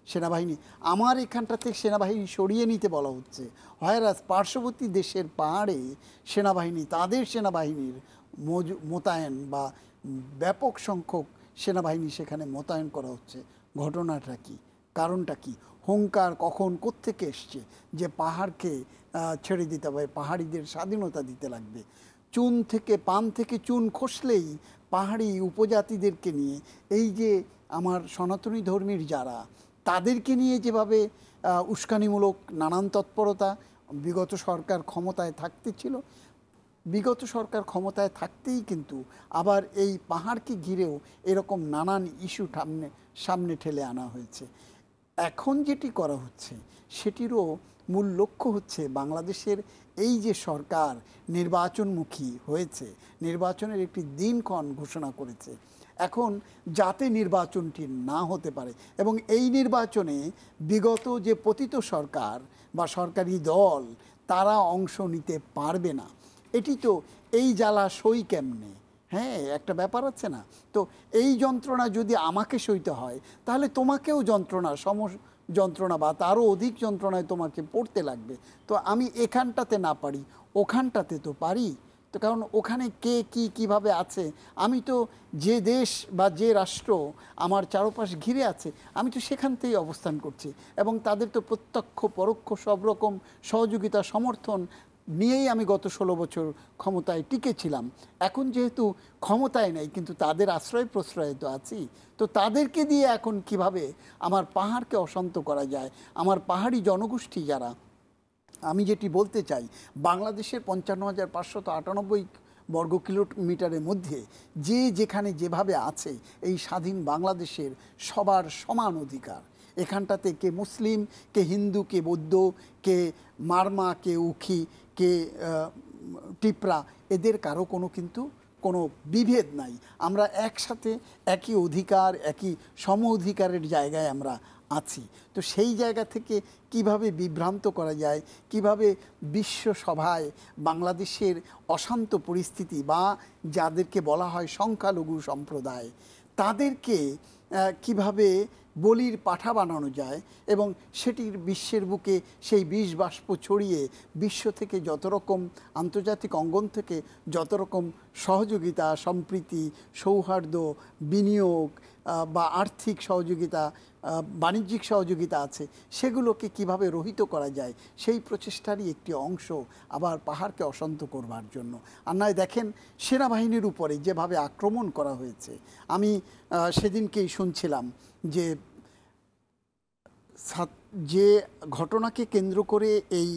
সেনাবাহিনী। আমার এখানটাতে সেনাবাহিনী সরিয়ে নিতে বলা হচ্ছে, হয়রাস পার্শ্ববর্তী দেশের পাহাড়ে সেনাবাহিনী, তাদের সেনাবাহিনীর মোতায়েন বা ব্যাপক সংখ্যক সেনাবাহিনী সেখানে মোতায়েন করা হচ্ছে। ঘটনাটা কি, কারণটা কি? হুঙ্কার কখন কোত্থেকে এসছে যে পাহাড়কে ছেড়ে দিতে হবে, পাহাড়িদের স্বাধীনতা দিতে লাগবে? চুন থেকে, পান থেকে চুন খসলেই পাহাড়ি উপজাতিদেরকে নিয়ে, এই যে আমার সনাতনী ধর্মীর যারা, তাদেরকে নিয়ে যেভাবে উস্কানিমূলক নানান তৎপরতা বিগত সরকার ক্ষমতায় থাকতে ছিল, বিগত সরকার ক্ষমতায় থাকতেই কিন্তু আবার এই পাহাড়কে ঘিরেও এরকম নানান ইস্যু সামনে ঠেলে আনা হয়েছে। এখন যেটি করা হচ্ছে সেটিরও মূল লক্ষ্য হচ্ছে বাংলাদেশের এই যে সরকার নির্বাচনমুখী হয়েছে, নির্বাচনের একটি দিনক্ষণ ঘোষণা করেছে, এখন যাতে নির্বাচনটি না হতে পারে এবং এই নির্বাচনে বিগত যে পতিত সরকার বা সরকারি দল তারা অংশ নিতে পারবে না। এটি তো এই জ্বালা সই কেমনে? হ্যাঁ, একটা ব্যাপার আছে না? তো এই যন্ত্রণা যদি আমাকে সইতে হয়, তাহলে তোমাকেও যন্ত্রণা বা তারও অধিক যন্ত্রণায় তোমাকে পড়তে লাগবে। তো আমি এখানটাতে না পারি, ওখানটাতে তো পারি। তো কারণ ওখানে কে কী কীভাবে আছে, আমি তো যে দেশ বা যে রাষ্ট্র আমার চারপাশ ঘিরে আছে, আমি তো সেখানতেই অবস্থান করছি এবং তাদের তো প্রত্যক্ষ পরোক্ষ সব রকম সহযোগিতা সমর্থন নিয়েই আমি গত 16 বছর ক্ষমতায় টিকেছিলাম। এখন যেহেতু ক্ষমতায় নেই, কিন্তু তাদের আশ্রয় প্রশ্রয়ে তো আছি। তো তাদেরকে দিয়ে এখন কিভাবে আমার পাহাড়কে অশান্ত করা যায়, আমার পাহাড়ি জনগোষ্ঠী যারা, আমি যেটি বলতে চাই, বাংলাদেশের 55,598 বর্গ কিলোমিটারের মধ্যে যে যেখানে যেভাবে আছে, এই স্বাধীন বাংলাদেশের সবার সমান অধিকার। এখানটাতে কে মুসলিম, কে হিন্দু, কে বৌদ্ধ, কে মারমা, কে উখি, কে টিপরা, এদের কারো কিন্তু কোনো বিভেদ নাই। আমরা একসাথে একই অধিকার, একই সম অধিকারের জায়গায় আমরা আছি। তো সেই জায়গা থেকে কিভাবে বিভ্রান্ত করা যায়, কিভাবে বিশ্ব সভায় বাংলাদেশের অশান্ত পরিস্থিতি বা যাদেরকে বলা হয় সংখ্যালঘু সম্প্রদায়, তাদেরকে কিভাবে বলির পাঠা বানানো যায় এবং সেটির বিশ্বের বুকে সেই বিষ বাষ্প ছড়িয়ে বিশ্ব থেকে যত রকম আন্তর্জাতিক অঙ্গন থেকে যত রকম সহযোগিতা, সম্প্রীতি, সৌহার্দ্য, বিনিয়োগ বা আর্থিক সহযোগিতা, বাণিজ্যিক সহযোগিতা আছে, সেগুলোকে কিভাবে রহিত করা যায়, সেই প্রচেষ্টারই একটি অংশ আবার পাহাড়কে অশান্ত করবার জন্য। আর নয় দেখেন, সেনাবাহিনীর উপরে যেভাবে আক্রমণ করা হয়েছে, আমি সেদিনকেই শুনছিলাম যে ঘটনাকে কেন্দ্র করে এই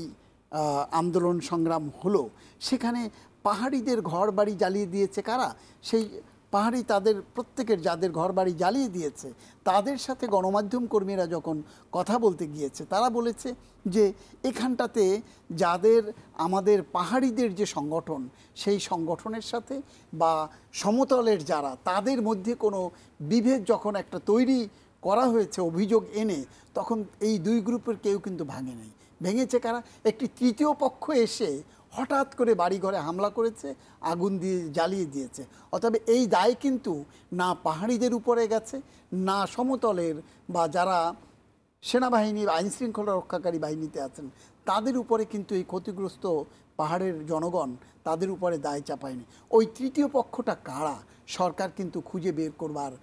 আন্দোলন সংগ্রাম হলো, সেখানে পাহাড়িদের ঘর বাড়ি জ্বালিয়ে দিয়েছে কারা? সেই পাহাড়ি তাদের প্রত্যেকের যাদের ঘর বাড়ি জ্বালিয়ে দিয়েছে, তাদের সাথে গণমাধ্যম কর্মীরা যখন কথা বলতে গিয়েছে, তারা বলেছে যে এখানটাতে যাদের আমাদের পাহাড়িদের যে সংগঠন, সেই সংগঠনের সাথে বা সমতলের যারা, তাদের মধ্যে কোনো বিভেদ যখন একটা তৈরি করা হয়েছে অভিযোগ এনে, তখন এই দুই গ্রুপের কেউ কিন্তু ভাঙে নাই। ভেঙেছে কারা? একটি তৃতীয় পক্ষ এসে হঠাৎ করে বাড়িঘরে হামলা করেছে, আগুন দিয়ে জ্বালিয়ে দিয়েছে। অতএব এই দায় কিন্তু না পাহাড়িদের উপরে গেছে, না সমতলের বা যারা সেনাবাহিনী, আইনশৃঙ্খলা রক্ষাকারী বাহিনীতে আছেন, তাদের উপরে কিন্তু এই ক্ষতিগ্রস্ত পাহাড়ের জনগণ, তাদের উপরে দায় চাপায়নি। ওই তৃতীয় পক্ষটা কারা, সরকার কিন্তু খুঁজে বের করবার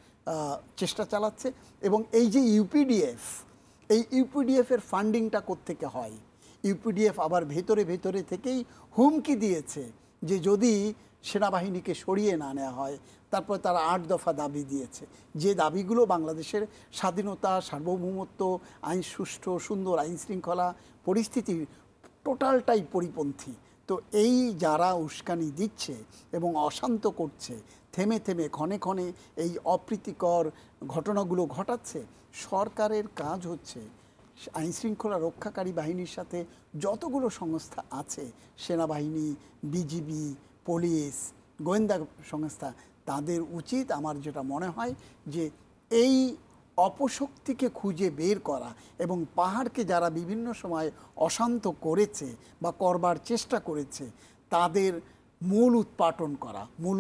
চেষ্টা চালাচ্ছে। এবং এই যে ইউপিডিএফ, এই ইউপিডিএফের ফান্ডিংটা কোত্থেকে হয়? ইউপিডিএফ আবার ভেতরে থেকেই হুমকি দিয়েছে যে যদি সেনাবাহিনীকে সরিয়ে না নেওয়া হয়, তারপর তারা 8 দফা দাবি দিয়েছে, যে দাবিগুলো বাংলাদেশের স্বাধীনতা, সার্বভৌমত্ব, আইন, সুষ্ঠু সুন্দর আইন শৃঙ্খলা পরিস্থিতির টোটালটাই পরিপন্থী। তো এই যারা উস্কানি দিচ্ছে এবং অশান্ত করছে, থেমে থেমে ক্ষণে ক্ষণে এই অপ্রীতিকর ঘটনাগুলো ঘটাচ্ছে, সরকারের কাজ হচ্ছে আইনশৃঙ্খলা রক্ষাকারী বাহিনীর সাথে যতগুলো সংস্থা আছে, সেনাবাহিনী, বিজিবি, পুলিশ, গোয়েন্দা সংস্থা, তাদের উচিত, আমার যেটা মনে হয়, যে এই অপশক্তিকে খুঁজে বের করা এবং পাহাড়কে যারা বিভিন্ন সময় অশান্ত করেছে বা করবার চেষ্টা করেছে, তাদের মূল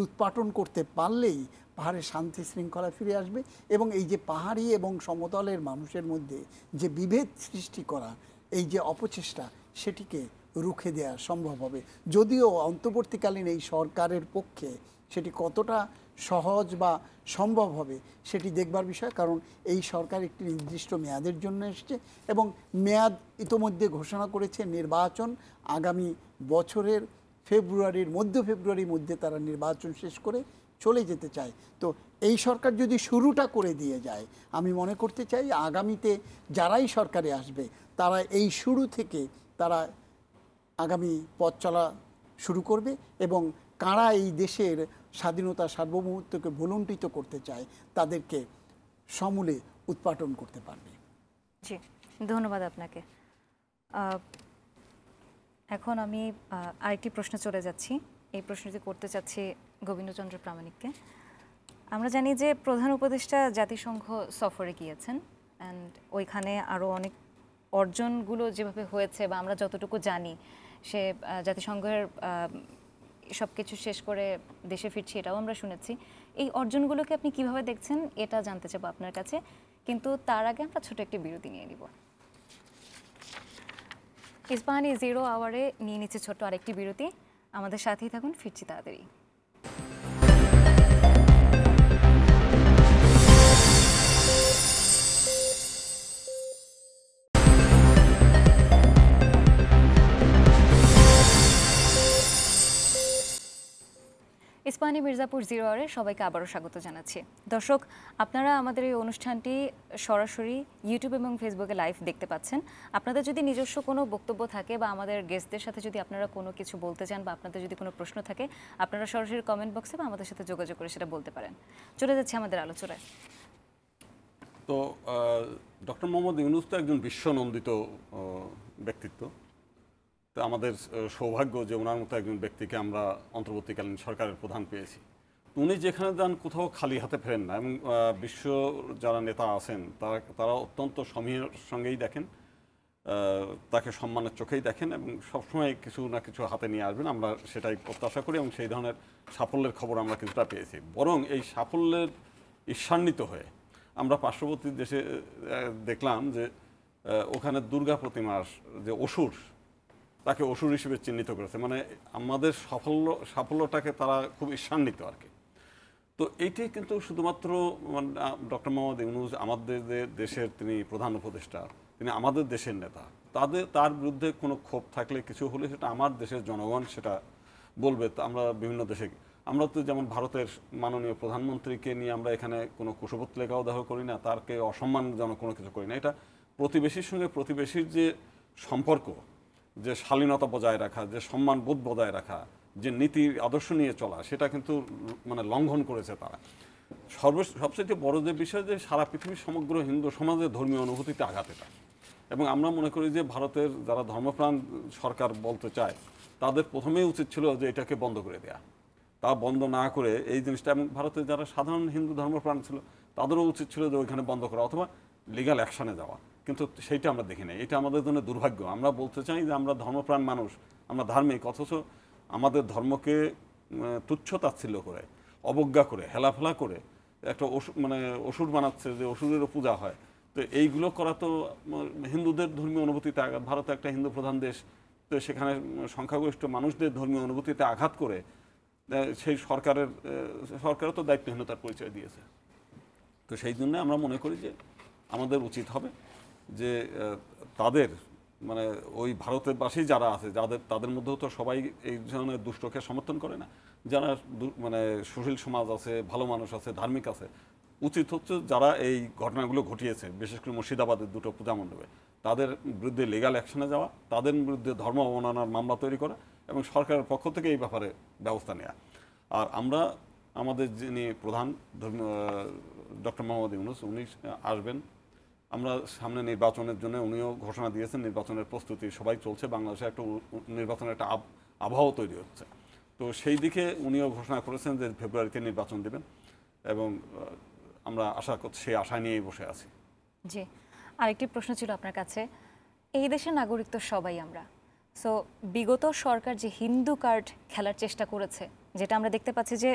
উৎপাটন করতে পারলেই পাহাড়ে শান্তি শৃঙ্খলা ফিরে আসবে এবং এই যে পাহাড়ি এবং সমতলের মানুষের মধ্যে যে বিভেদ সৃষ্টি করা, এই যে অপচেষ্টা, সেটিকে রুখে দেওয়া সম্ভব হবে। যদিও অন্তর্বর্তীকালীন এই সরকারের পক্ষে সেটি কতটা সহজ বা সম্ভব হবে সেটি দেখবার বিষয়, কারণ এই সরকার একটি নির্দিষ্ট মেয়াদের জন্য এসেছে এবং মেয়াদ ইতোমধ্যে ঘোষণা করেছে নির্বাচন আগামী বছরের মধ্য ফেব্রুয়ারির মধ্যে তারা নির্বাচন শেষ করে চলে যেতে চায়। তো এই সরকার যদি শুরুটা করে দিয়ে যায়, আমি মনে করতে চাই আগামীতে যারাই সরকারে আসবে তারা এই শুরু থেকে তারা আগামী পথ চলা শুরু করবে এবং কারা এই দেশের স্বাধীনতা সার্বভৌমত্বকে ভুলুণ্ঠিত করতে চায় তাদেরকে সমূলে উৎপাটন করতে পারবে। জি, ধন্যবাদ আপনাকে। এখন আমি আরেকটি প্রশ্নে চলে যাচ্ছি। এই প্রশ্নটি করতে চাচ্ছি গোবিন্দচন্দ্র প্রামাণিককে। আমরা জানি যে প্রধান উপদেষ্টা জাতিসংঘ সফরে গিয়েছেন, অ্যান্ড ওইখানে আরও অনেক অর্জনগুলো যেভাবে হয়েছে বা আমরা যতটুকু জানি, সে জাতিসংঘের সব কিছু শেষ করে দেশে ফিরছি, এটাও আমরা শুনেছি। এই অর্জনগুলোকে আপনি কিভাবে দেখছেন এটা জানতে চাবো আপনার কাছে, কিন্তু তার আগে আমরা ছোট একটি বিরতি নিয়ে নিব। ইস্পাহানি 0 আওয়ারে নিয়ে নিচ্ছে ছোট্ট আরেকটি বিরতি। আমাদের সাথেই থাকুন, ফিরছি তাড়াতাড়ি। ইস্পাহানি মির্জাপুর 0 আওয়ারে সবাইকে আবারও স্বাগত জানাচ্ছি। দর্শক, আপনারা আমাদের এই অনুষ্ঠানটি সরাসরি ইউটিউব এবং ফেসবুকে লাইভ দেখতে পাচ্ছেন। আপনাদের যদি নিজস্ব কোনো বক্তব্য থাকে বা আমাদের গেস্টদের সাথে যদি আপনারা কোনো কিছু বলতে চান বা আপনাদের যদি কোনো প্রশ্ন থাকে, আপনারা সরাসরি কমেন্ট বক্সে বা আমাদের সাথে যোগাযোগ করে সেটা বলতে পারেন। চলে যাচ্ছে আমাদের আলোচনায়। তো ডক্টর মোহাম্মদ ইউনূস তো একজন বিশ্বনন্দিত ব্যক্তিত্ব। তো আমাদের সৌভাগ্য যে ওনার মতো একজন ব্যক্তিকে আমরা অন্তর্বর্তীকালীন সরকারের প্রধান পেয়েছি। উনি যেখানে যান কোথাও খালি হাতে ফেরেন না এবং বিশ্ব যারা নেতা আছেন তারা অত্যন্ত সমীহের সঙ্গেই দেখেন, তাকে সম্মানের চোখেই দেখেন এবং সবসময় কিছু না কিছু হাতে নিয়ে আসবেন। আমরা সেটাই প্রত্যাশা করি এবং সেই ধরনের সাফল্যের খবর আমরা কিছুটা পেয়েছি। বরং এই সাফল্যের ঈর্ষান্বিত হয়ে আমরা পার্শ্ববর্তী দেশে দেখলাম যে ওখানে দুর্গা প্রতিমার যে অসুর, তাকে অসুর হিসেবে চিহ্নিত করেছে। মানে আমাদের সাফল্যটাকে তারা খুব ঈর্ষান্বিত আর কি। তো এইটি কিন্তু শুধুমাত্র ডক্টর মোহাম্মদ ইউনূস আমাদের দেশের তিনি প্রধান উপদেষ্টা, তিনি আমাদের দেশের নেতা, তার বিরুদ্ধে কোনো ক্ষোভ থাকলে কিছু হলে সেটা আমার দেশের জনগণ সেটা বলবে। তো আমরা বিভিন্ন দেশে, আমরা তো যেমন ভারতের মাননীয় প্রধানমন্ত্রীকে নিয়ে আমরা এখানে কোনো কুশপুতলিকাও দাহ করি না, তারকে অসম্মানজনক কোনো কিছু করি না। এটা প্রতিবেশীর সঙ্গে প্রতিবেশীর যে সম্পর্ক, যে শালীনতা বজায় রাখা, যে সম্মানবোধ বজায় রাখা, যে নীতির আদর্শ নিয়ে চলা, সেটা কিন্তু মানে লঙ্ঘন করেছে তারা। সবচেয়ে বড় যে বিষয় যে সারা পৃথিবীর সমগ্র হিন্দু সমাজের ধর্মীয় অনুভূতিতে আঘাত এটা। এবং আমরা মনে করি যে ভারতের যারা ধর্মপ্রাণ সরকার বলতে চায় তাদের প্রথমেই উচিত ছিল যে এটাকে বন্ধ করে দেয়া। তা বন্ধ না করে এই জিনিসটা, এবং ভারতের যারা সাধারণ হিন্দু ধর্মপ্রাণ ছিল তাদেরও উচিত ছিল যে ওইখানে বন্ধ করা অথবা লিগ্যাল অ্যাকশানে যাওয়া। কিন্তু সেইটা আমরা দেখি না। এটা আমাদের জন্য দুর্ভাগ্য। আমরা বলতে চাই যে আমরা ধর্মপ্রাণ মানুষ, আমরা ধার্মিক, অথচ আমাদের ধর্মকে তুচ্ছ তাচ্ছিল্য করে, অবজ্ঞা করে, হেলাফেলা করে একটা অসুর বানাচ্ছে, যে অসুরেরও পূজা হয়। তো এইগুলো করা তো হিন্দুদের ধর্মীয় অনুভূতিতে আঘাত। ভারত একটা হিন্দু প্রধান দেশ, তো সেখানে সংখ্যাগরিষ্ঠ মানুষদের ধর্মীয় অনুভূতিতে আঘাত করে সেই সরকারও তো দায়িত্বহীনতার পরিচয় দিয়েছে। তো সেই জন্য আমরা মনে করি যে আমাদের উচিত হবে যে তাদের মানে ওই ভারতবাসী যারা আছে, তাদের মধ্যেও তো সবাই এই ধরনের দুষ্টকে সমর্থন করে না। যারা মানে সুশীল সমাজ আছে, ভালো মানুষ আছে, ধার্মিক আছে, উচিত হচ্ছে যারা এই ঘটনাগুলো ঘটিয়েছে, বিশেষ করে মুর্শিদাবাদের দুটো পূজা মণ্ডপে, তাদের বিরুদ্ধে লিগ্যাল অ্যাকশনে যাওয়া, তাদের বিরুদ্ধে ধর্ম অবমাননার মামলা তৈরি করা এবং সরকারের পক্ষ থেকে এই ব্যাপারে ব্যবস্থা নেওয়া। আর আমরা আমাদের যিনি প্রধান ডক্টর মোহাম্মদ ইউনূস, উনি আসবেন। আমরা সামনে নির্বাচনের জন্য উনিও ঘোষণা দিয়েছেন, নির্বাচনের প্রস্তুতি সবাই চলছে। বাংলাদেশে একটা নির্বাচনের একটা আবহাওয়া তৈরি হচ্ছে। তো সেই দিকে উনিও ঘোষণা করেছেন যে ফেব্রুয়ারিতে নির্বাচন দেবেন এবং আমরা আশা করছি, সেই আশা নিয়েই বসে আছি। জি, আরেকটি প্রশ্ন ছিল আপনার কাছে। এই দেশের নাগরিক তো সবাই আমরা, সো বিগত সরকার যে হিন্দু কার্ড খেলার চেষ্টা করেছে, যেটা আমরা দেখতে পাচ্ছি যে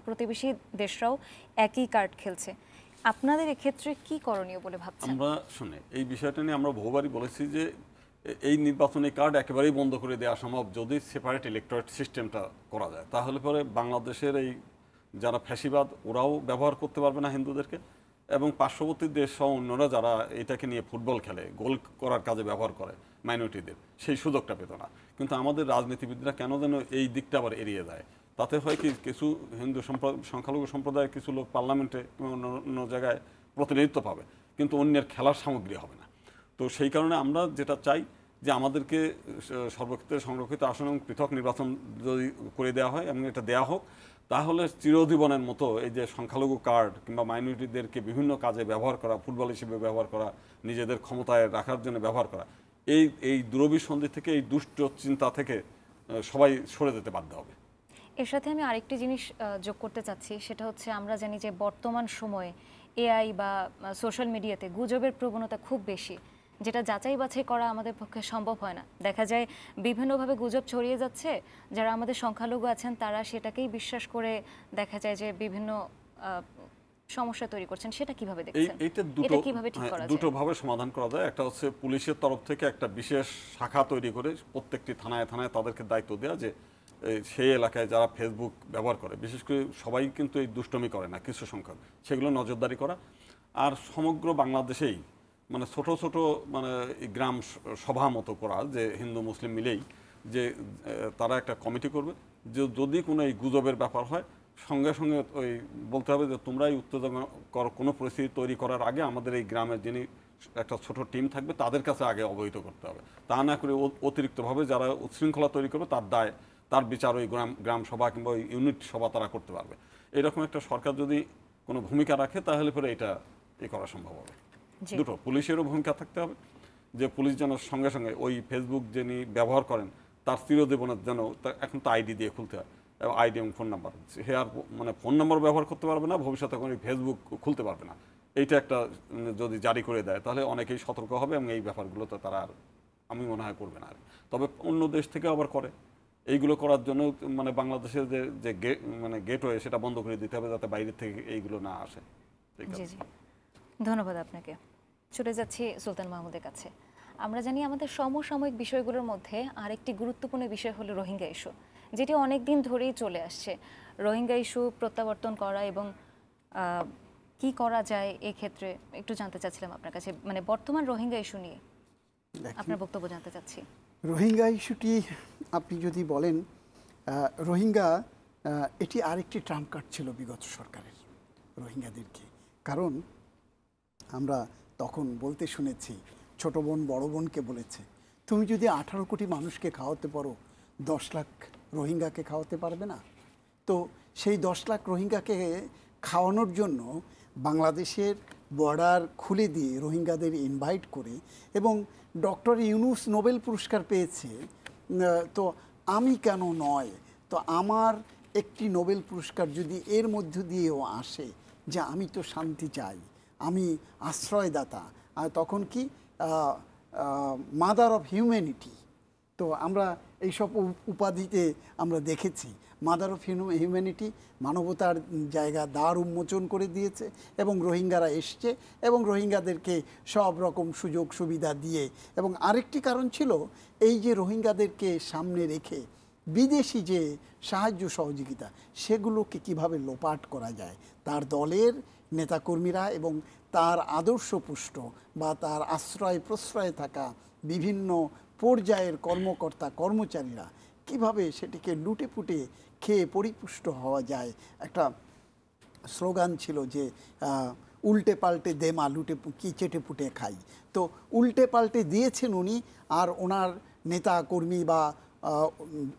প্রতিবেশী দেশরাও একই কার্ড খেলছে, আপনাদের এক্ষেত্রে কি করণীয় বলে ভাবছেন? আমরা শুনে এই বিষয়টা নিয়ে আমরা বহুবারই বলেছি যে এই নির্বাচনী কার্ড একেবারেই বন্ধ করে দেওয়া সম্ভব যদি সেপারেট ইলেকটোরেট সিস্টেমটা করা যায়। তাহলে পরে বাংলাদেশের এই যারা ফ্যাসিবাদ ওরাও ব্যবহার করতে পারবে না হিন্দুদেরকে, এবং পার্শ্ববর্তী দেশ সহ অন্যরা যারা এটাকে নিয়ে ফুটবল খেলে, গোল করার কাজে ব্যবহার করে মাইনরিটিদের, সেই সুযোগটা পেত না। কিন্তু আমাদের রাজনীতিবিদরা কেন যেন এই দিকটা আবার এড়িয়ে যায়। তাতে হয় কি, কিছু হিন্দু সংখ্যালঘু সম্প্রদায়ের কিছু লোক পার্লামেন্টে কিংবা অন্য জায়গায় প্রতিনিধিত্ব পাবে, কিন্তু অন্যের খেলার সামগ্রী হবে না। তো সেই কারণে আমরা যেটা চাই যে আমাদেরকে সর্বক্ষেত্রে সংরক্ষিত আসন এবং পৃথক নির্বাচন যদি করে দেওয়া হয় এবং এটা দেওয়া হোক, তাহলে চিরজীবনের মতো এই যে সংখ্যালঘু কার্ড কিংবা মাইনরিটিদেরকে বিভিন্ন কাজে ব্যবহার করা, ফুটবল হিসেবে ব্যবহার করা, নিজেদের ক্ষমতায় রাখার জন্য ব্যবহার করা, এই দুরভিসন্ধি থেকে, এই দুষ্ট চিন্তা থেকে সবাই সরে যেতে বাধ্য হবে। এর সাথে আমি আরেকটি জিনিস যোগ করতে চাচ্ছি, সেটা হচ্ছে আমরা জানি যে বর্তমান সময়ে এআই বা সোশ্যাল মিডিয়াতে গুজবের প্রবণতা খুব বেশি, যেটা যাচাই বাছাই করা আমাদের পক্ষে সম্ভব হয় না। দেখা যায় বিভিন্নভাবে গুজব ছড়িয়ে যাচ্ছে, যারা আমাদের সংখ্যালঘু আছেন তারা সেটাকেই বিশ্বাস করে দেখা যায় যে বিভিন্ন সমস্যা তৈরি করছেন। সেটা কিভাবে দেখছেন? এটা কিভাবে ঠিক করা যায়? দুটো ভাবে সমাধান করা যায়। একটা হচ্ছে পুলিশের তরফ থেকে একটা বিশেষ শাখা তৈরি করে প্রত্যেকটি থানায় থানায় তাদেরকে দায়িত্ব দেওয়া যে সেই এলাকায় যারা ফেসবুক ব্যবহার করে, বিশেষ করে সবাই কিন্তু এই দুষ্টমি করে না, কিছু সংখ্যক, সেগুলো নজরদারি করা। আর সমগ্র বাংলাদেশেই মানে ছোট ছোট মানে গ্রাম সভা মতো করা, যে হিন্দু মুসলিম মিলেই যে তারা একটা কমিটি করবে, যে যদি কোনো এই গুজবের ব্যাপার হয় সঙ্গে সঙ্গে ওই বলতে হবে যে তোমরা এই উত্তেজনাকর কোনো পরিস্থিতি তৈরি করার আগে আমাদের এই গ্রামের যিনি একটা ছোট টিম থাকবে তাদের কাছে আগে অবহিত করতে হবে। তা না করে অতিরিক্তভাবে যারা উচ্ছৃঙ্খলা তৈরি করবে তার বিচার ওই গ্রাম সভা কিংবা ওই ইউনিট সভা তারা করতে পারবে। এরকম একটা সরকার যদি কোনো ভূমিকা রাখে তাহলে পরে এটা করা সম্ভব হবে। দুটো, পুলিশেরও ভূমিকা থাকতে হবে, যে পুলিশ যেন সঙ্গে সঙ্গে ওই ফেসবুক যিনি ব্যবহার করেন তার চিরজীবনের যেন, এখন তো আইডি দিয়ে খুলতে হয়, আইডি এবং ফোন নাম্বার, সে আর মানে ফোন নাম্বার ব্যবহার করতে পারবে না, ভবিষ্যতে কোনো ফেসবুক খুলতে পারবে না। এইটা একটা যদি জারি করে দেয় তাহলে অনেকেই সতর্ক হবে এবং এই ব্যাপারগুলো তো তারা আর আমি মনে হয় করবে না আর। তবে অন্য দেশ থেকে আবার করে, এইগুলো করার জন্য মানে বাংলাদেশের যে গেটওয়ে সেটা বন্ধ করে দিতে হবে যাতে বাইরে থেকে এইগুলো না আসে। জি জি, ধন্যবাদ আপনাকে। চলে যাচ্ছি সুলতান মাহমুদের কাছে। আমরা জানি আমাদের সমসাময়িক বিষয়গুলোর মধ্যে আরেকটি গুরুত্বপূর্ণ বিষয় হলো রোহিঙ্গা ইস্যু, যেটি অনেক দিন ধরেই চলে আসছে। রোহিঙ্গা ইস্যু প্রত্যাবর্তন করা এবং কি করা যায় এই ক্ষেত্রে একটু জানতে চাচ্ছিলাম আপনার কাছে, মানে বর্তমান রোহিঙ্গা ইস্যু নিয়ে আপনার বক্তব্য জানতে চাচ্ছি। রোহিঙ্গা ইস্যুটি আপনি যদি বলেন, রোহিঙ্গা এটি আরেকটি ট্রাম্প কার্ড ছিল বিগত সরকারের রোহিঙ্গাদেরকে। কারণ আমরা তখন বলতে শুনেছি, ছোট বোন বড় বোনকে বলেছে, তুমি যদি 18 কোটি মানুষকে খাওয়াতে পারো 10 লাখ রোহিঙ্গাকে খাওয়াতে পারবে না? তো সেই 10 লাখ রোহিঙ্গাকে খাওয়ানোর জন্য বাংলাদেশের বর্ডার খুলে দিয়ে রোহিঙ্গাদের ইনভাইট করে, এবং ডক্টর ইউনূস নোবেল পুরস্কার পেয়েছে, তো আমি কেন নয়? তো আমার একটি নোবেল পুরস্কার যদি এর মধ্য দিয়েও আসে যে আমি তো শান্তি চাই, আমি আশ্রয়দাতা, আর তখন কি মাদার অফ হিউম্যানিটি। তো আমরা এইসব উপাধিতে আমরা দেখেছি মাদার অফ হিউম্যানিটি, মানবতার জায়গা দ্বার উন্মোচন করে দিয়েছে, এবং রোহিঙ্গারা এসছে এবং রোহিঙ্গাদেরকে সব রকম সুযোগ সুবিধা দিয়ে। এবং আরেকটি কারণ ছিল এই যে রোহিঙ্গাদেরকে সামনে রেখে বিদেশি যে সাহায্য সহযোগিতা সেগুলোকে কিভাবে লোপাট করা যায়, তার দলের নেতাকর্মীরা এবং তার আদর্শপুষ্ট বা তার আশ্রয় প্রশ্রয়ে থাকা বিভিন্ন পর্যায়ের কর্মকর্তা কর্মচারীরা কিভাবে সেটিকে লুটে পুটে খেয়ে পরিপুষ্ট হওয়া যায়। একটা স্লোগান ছিল যে উল্টে পাল্টে দে মা লুটে কি চেটে পুটে খাই। তো উল্টে পাল্টে দিয়েছেন উনি, আর ওনার নেতা কর্মী বা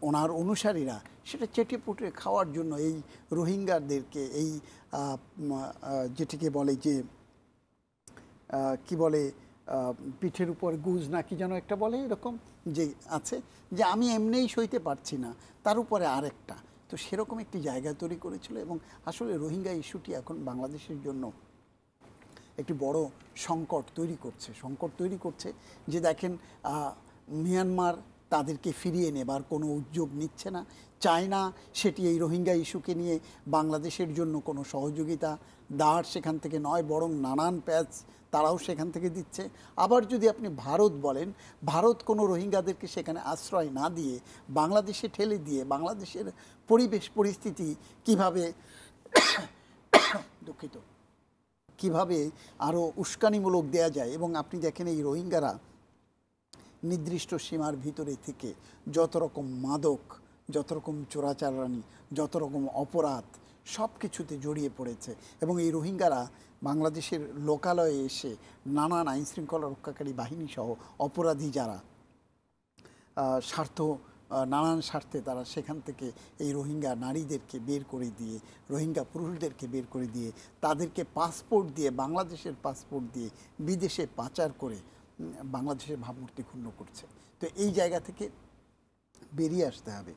ওনার অনুসারীরা সেটা চেটে পুটে খাওয়ার জন্য এই রোহিঙ্গাদেরকে এই যেটিকে বলে যে কি বলে পিঠের উপর গুজ না কি যেন একটা বলে, এরকম যে আছে যে আমি এমনিই সইতে পারছি না তার উপরে আরেকটা, তো সেরকম একটি জায়গা তৈরি করেছিল। এবং আসলে রোহিঙ্গা ইস্যুটি এখন বাংলাদেশের জন্য একটি বড় সংকট তৈরি করছে যে দেখেন মিয়ানমার তাদেরকে ফিরিয়ে নেবার কোনো উদ্যোগ নিচ্ছে না, চায় না সেটি এই রোহিঙ্গা ইস্যুকে নিয়ে বাংলাদেশের জন্য কোনো সহযোগিতা দাঁড় সেখান থেকে নয়, বরং নানান প্যাচ তারাও সেখান থেকে দিচ্ছে। আবার যদি আপনি ভারত বলেন, ভারত কোনো রোহিঙ্গাদেরকে সেখানে আশ্রয় না দিয়ে বাংলাদেশে ঠেলে দিয়ে বাংলাদেশের পরিবেশ পরিস্থিতি কিভাবে দুঃখিত কিভাবে আরও উস্কানিমূলক দেয়া যায়। এবং আপনি দেখেন এই রোহিঙ্গারা নির্দিষ্ট সীমার ভিতরে থেকে যত রকম মাদক, যত রকম চোরাচালানি, যত রকম অপরাধ সব কিছুতে জড়িয়ে পড়েছে। এবং এই রোহিঙ্গারা বাংলাদেশের লোকালয়ে এসে নানান আইনশৃঙ্খলা রক্ষাকারী বাহিনী সহ অপরাধী যারা নানান স্বার্থে তারা সেখান থেকে এই রোহিঙ্গা নারীদেরকে বের করে দিয়ে, রোহিঙ্গা পুরুষদেরকে বের করে দিয়ে তাদেরকে পাসপোর্ট দিয়ে, বাংলাদেশের পাসপোর্ট দিয়ে বিদেশে পাচার করে বাংলাদেশের ভাবমূর্তি ক্ষুণ্ণ করছে। তো এই জায়গা থেকে বেরিয়ে আসতে হবে।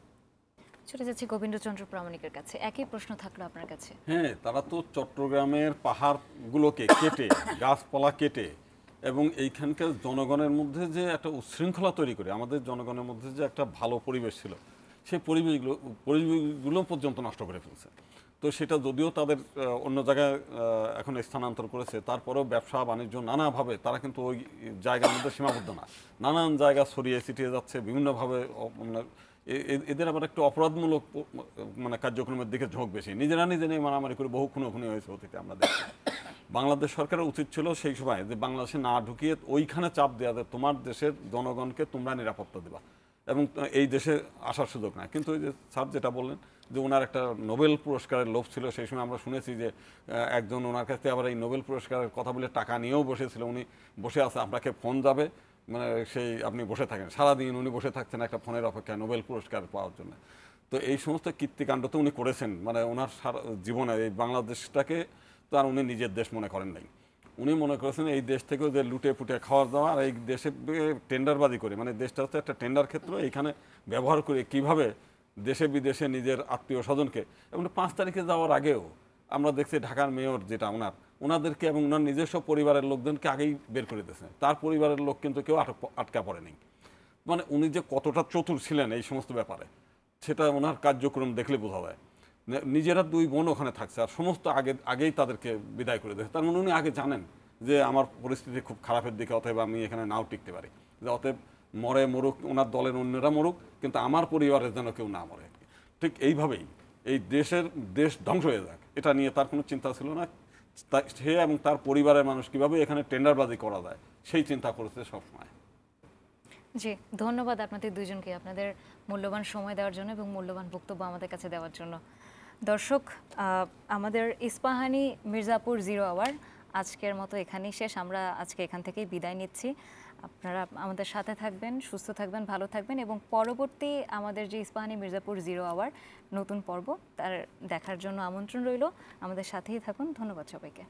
চলে যাচ্ছি গোবিন্দচন্দ্র প্রামাণিকের কাছে, একই প্রশ্ন থাকলো আপনার কাছে। হ্যাঁ, তারা তো চট্টগ্রামের পাহাড়গুলোকে কেটে, গাছপালা কেটে এবং এইখানকার জনগণের মধ্যে যে একটা উচ্ছৃঙ্খলা তৈরি করে, আমাদের জনগণের মধ্যে যে একটা ভালো পরিবেশ ছিল, সেই পরিবেশগুলো পর্যন্ত নষ্ট করে ফেলছে। তো সেটা যদিও তাদের অন্য জায়গায় এখন স্থানান্তর করেছে, তারপরেও ব্যবসা বাণিজ্য নানাভাবে তারা কিন্তু ওই জায়গার মধ্যে সীমাবদ্ধ না, নানান জায়গা ছড়িয়ে ছিটিয়ে যাচ্ছে বিভিন্নভাবে। এদের আবার একটু অপরাধমূলক কার্যক্রমের দিকে ঝোঁক বেশি, নিজেরা নিজে নিয়ে মারামারি করে বহু খুনোখুনি হয়েছে অতীতে আমরা দেখি। বাংলাদেশ সরকারের উচিত ছিল সেই সময় যে বাংলাদেশে না ঢুকিয়ে ওইখানে চাপ দেওয়া যায়, তোমার দেশের জনগণকে তোমরা নিরাপত্তা দেবা এবং এই দেশে আসার সুযোগ নাই। কিন্তু ওই যে স্যার যেটা বললেন যে ওনার একটা নোবেল পুরস্কারের লোভ ছিল, সেই সময় আমরা শুনেছি যে একজন ওনার কাছে আবার এই নোবেল পুরস্কারের কথা বলে টাকা নিয়েও বসেছিল। উনি বসে আছে, আপনাকে ফোন যাবে, সেই আপনি বসে থাকেন সারাদিন, উনি বসে থাকছেন একটা ফোনের অপেক্ষায় নোবেল পুরস্কার পাওয়ার জন্য। তো এই সমস্ত কীর্তিকাণ্ড তো উনি করেছেন, ওনার সারা জীবনে এই বাংলাদেশটাকে তো আর উনি নিজের দেশ মনে করেন নাই। উনি মনে করেছেন এই দেশ থেকেও যে লুটে পুটে খাওয়া দাওয়া আর এই দেশে টেন্ডারবাজি করে, দেশটা হচ্ছে একটা টেন্ডার ক্ষেত্র, এইখানে ব্যবহার করে কিভাবে দেশে বিদেশে নিজের আত্মীয় স্বজনকে, এবং 5 তারিখে যাওয়ার আগেও আমরা দেখছি ঢাকার মেয়র যেটা ওনাদেরকে এবং ওনার নিজস্ব পরিবারের লোকজনকে আগেই বের করে দিয়েছেন। তার পরিবারের লোক কিন্তু কেউ আটকা পড়েনি। উনি যে কতটা চতুর ছিলেন এই সমস্ত ব্যাপারে সেটা ওনার কার্যক্রম দেখলে বোঝা যায়। নিজেরা 2 বোন ওখানে থাকছে আর সমস্ত আগেই তাদেরকে বিদায় করে দিয়েছে। তার উনি আগে জানেন যে আমার পরিস্থিতি খুব খারাপের দিকে, অতএব আমি এখানে নাও টিকতে পারি, যে অতএব মরে মরুক ওনার দলের অন্যরা মরুক, কিন্তু আমার পরিবারের যেন কেউ না মরে। ঠিক এইভাবেই এই দেশ ধ্বংস হয়ে যাক, এটা নিয়ে তার কোনো চিন্তা ছিল না। সে এবং তার পরিবারের মানুষ কিভাবে এখানে টেন্ডারবাজি করা যায় সেই চিন্তা করেছে সবসময়। জি, ধন্যবাদ আপনাদের দুইজনকে আপনাদের মূল্যবান সময় দেওয়ার জন্য এবং মূল্যবান বক্তব্য আমাদের কাছে দেওয়ার জন্য। দর্শক, আমাদের ইস্পাহানি মির্জাপুর 0 আওয়ার আজকের মতো এখানেই শেষ। আমরা আজকে এখান থেকেই বিদায় নিচ্ছি। আপনারা আমাদের সাথে থাকবেন, সুস্থ থাকবেন, ভালো থাকবেন এবং পরবর্তী আমাদের যে ইস্পাহানি মির্জাপুর 0 আওয়ার নতুন পর্ব তার দেখার জন্য আমন্ত্রণ রইল। আমাদের সাথেই থাকুন। ধন্যবাদ সবাইকে।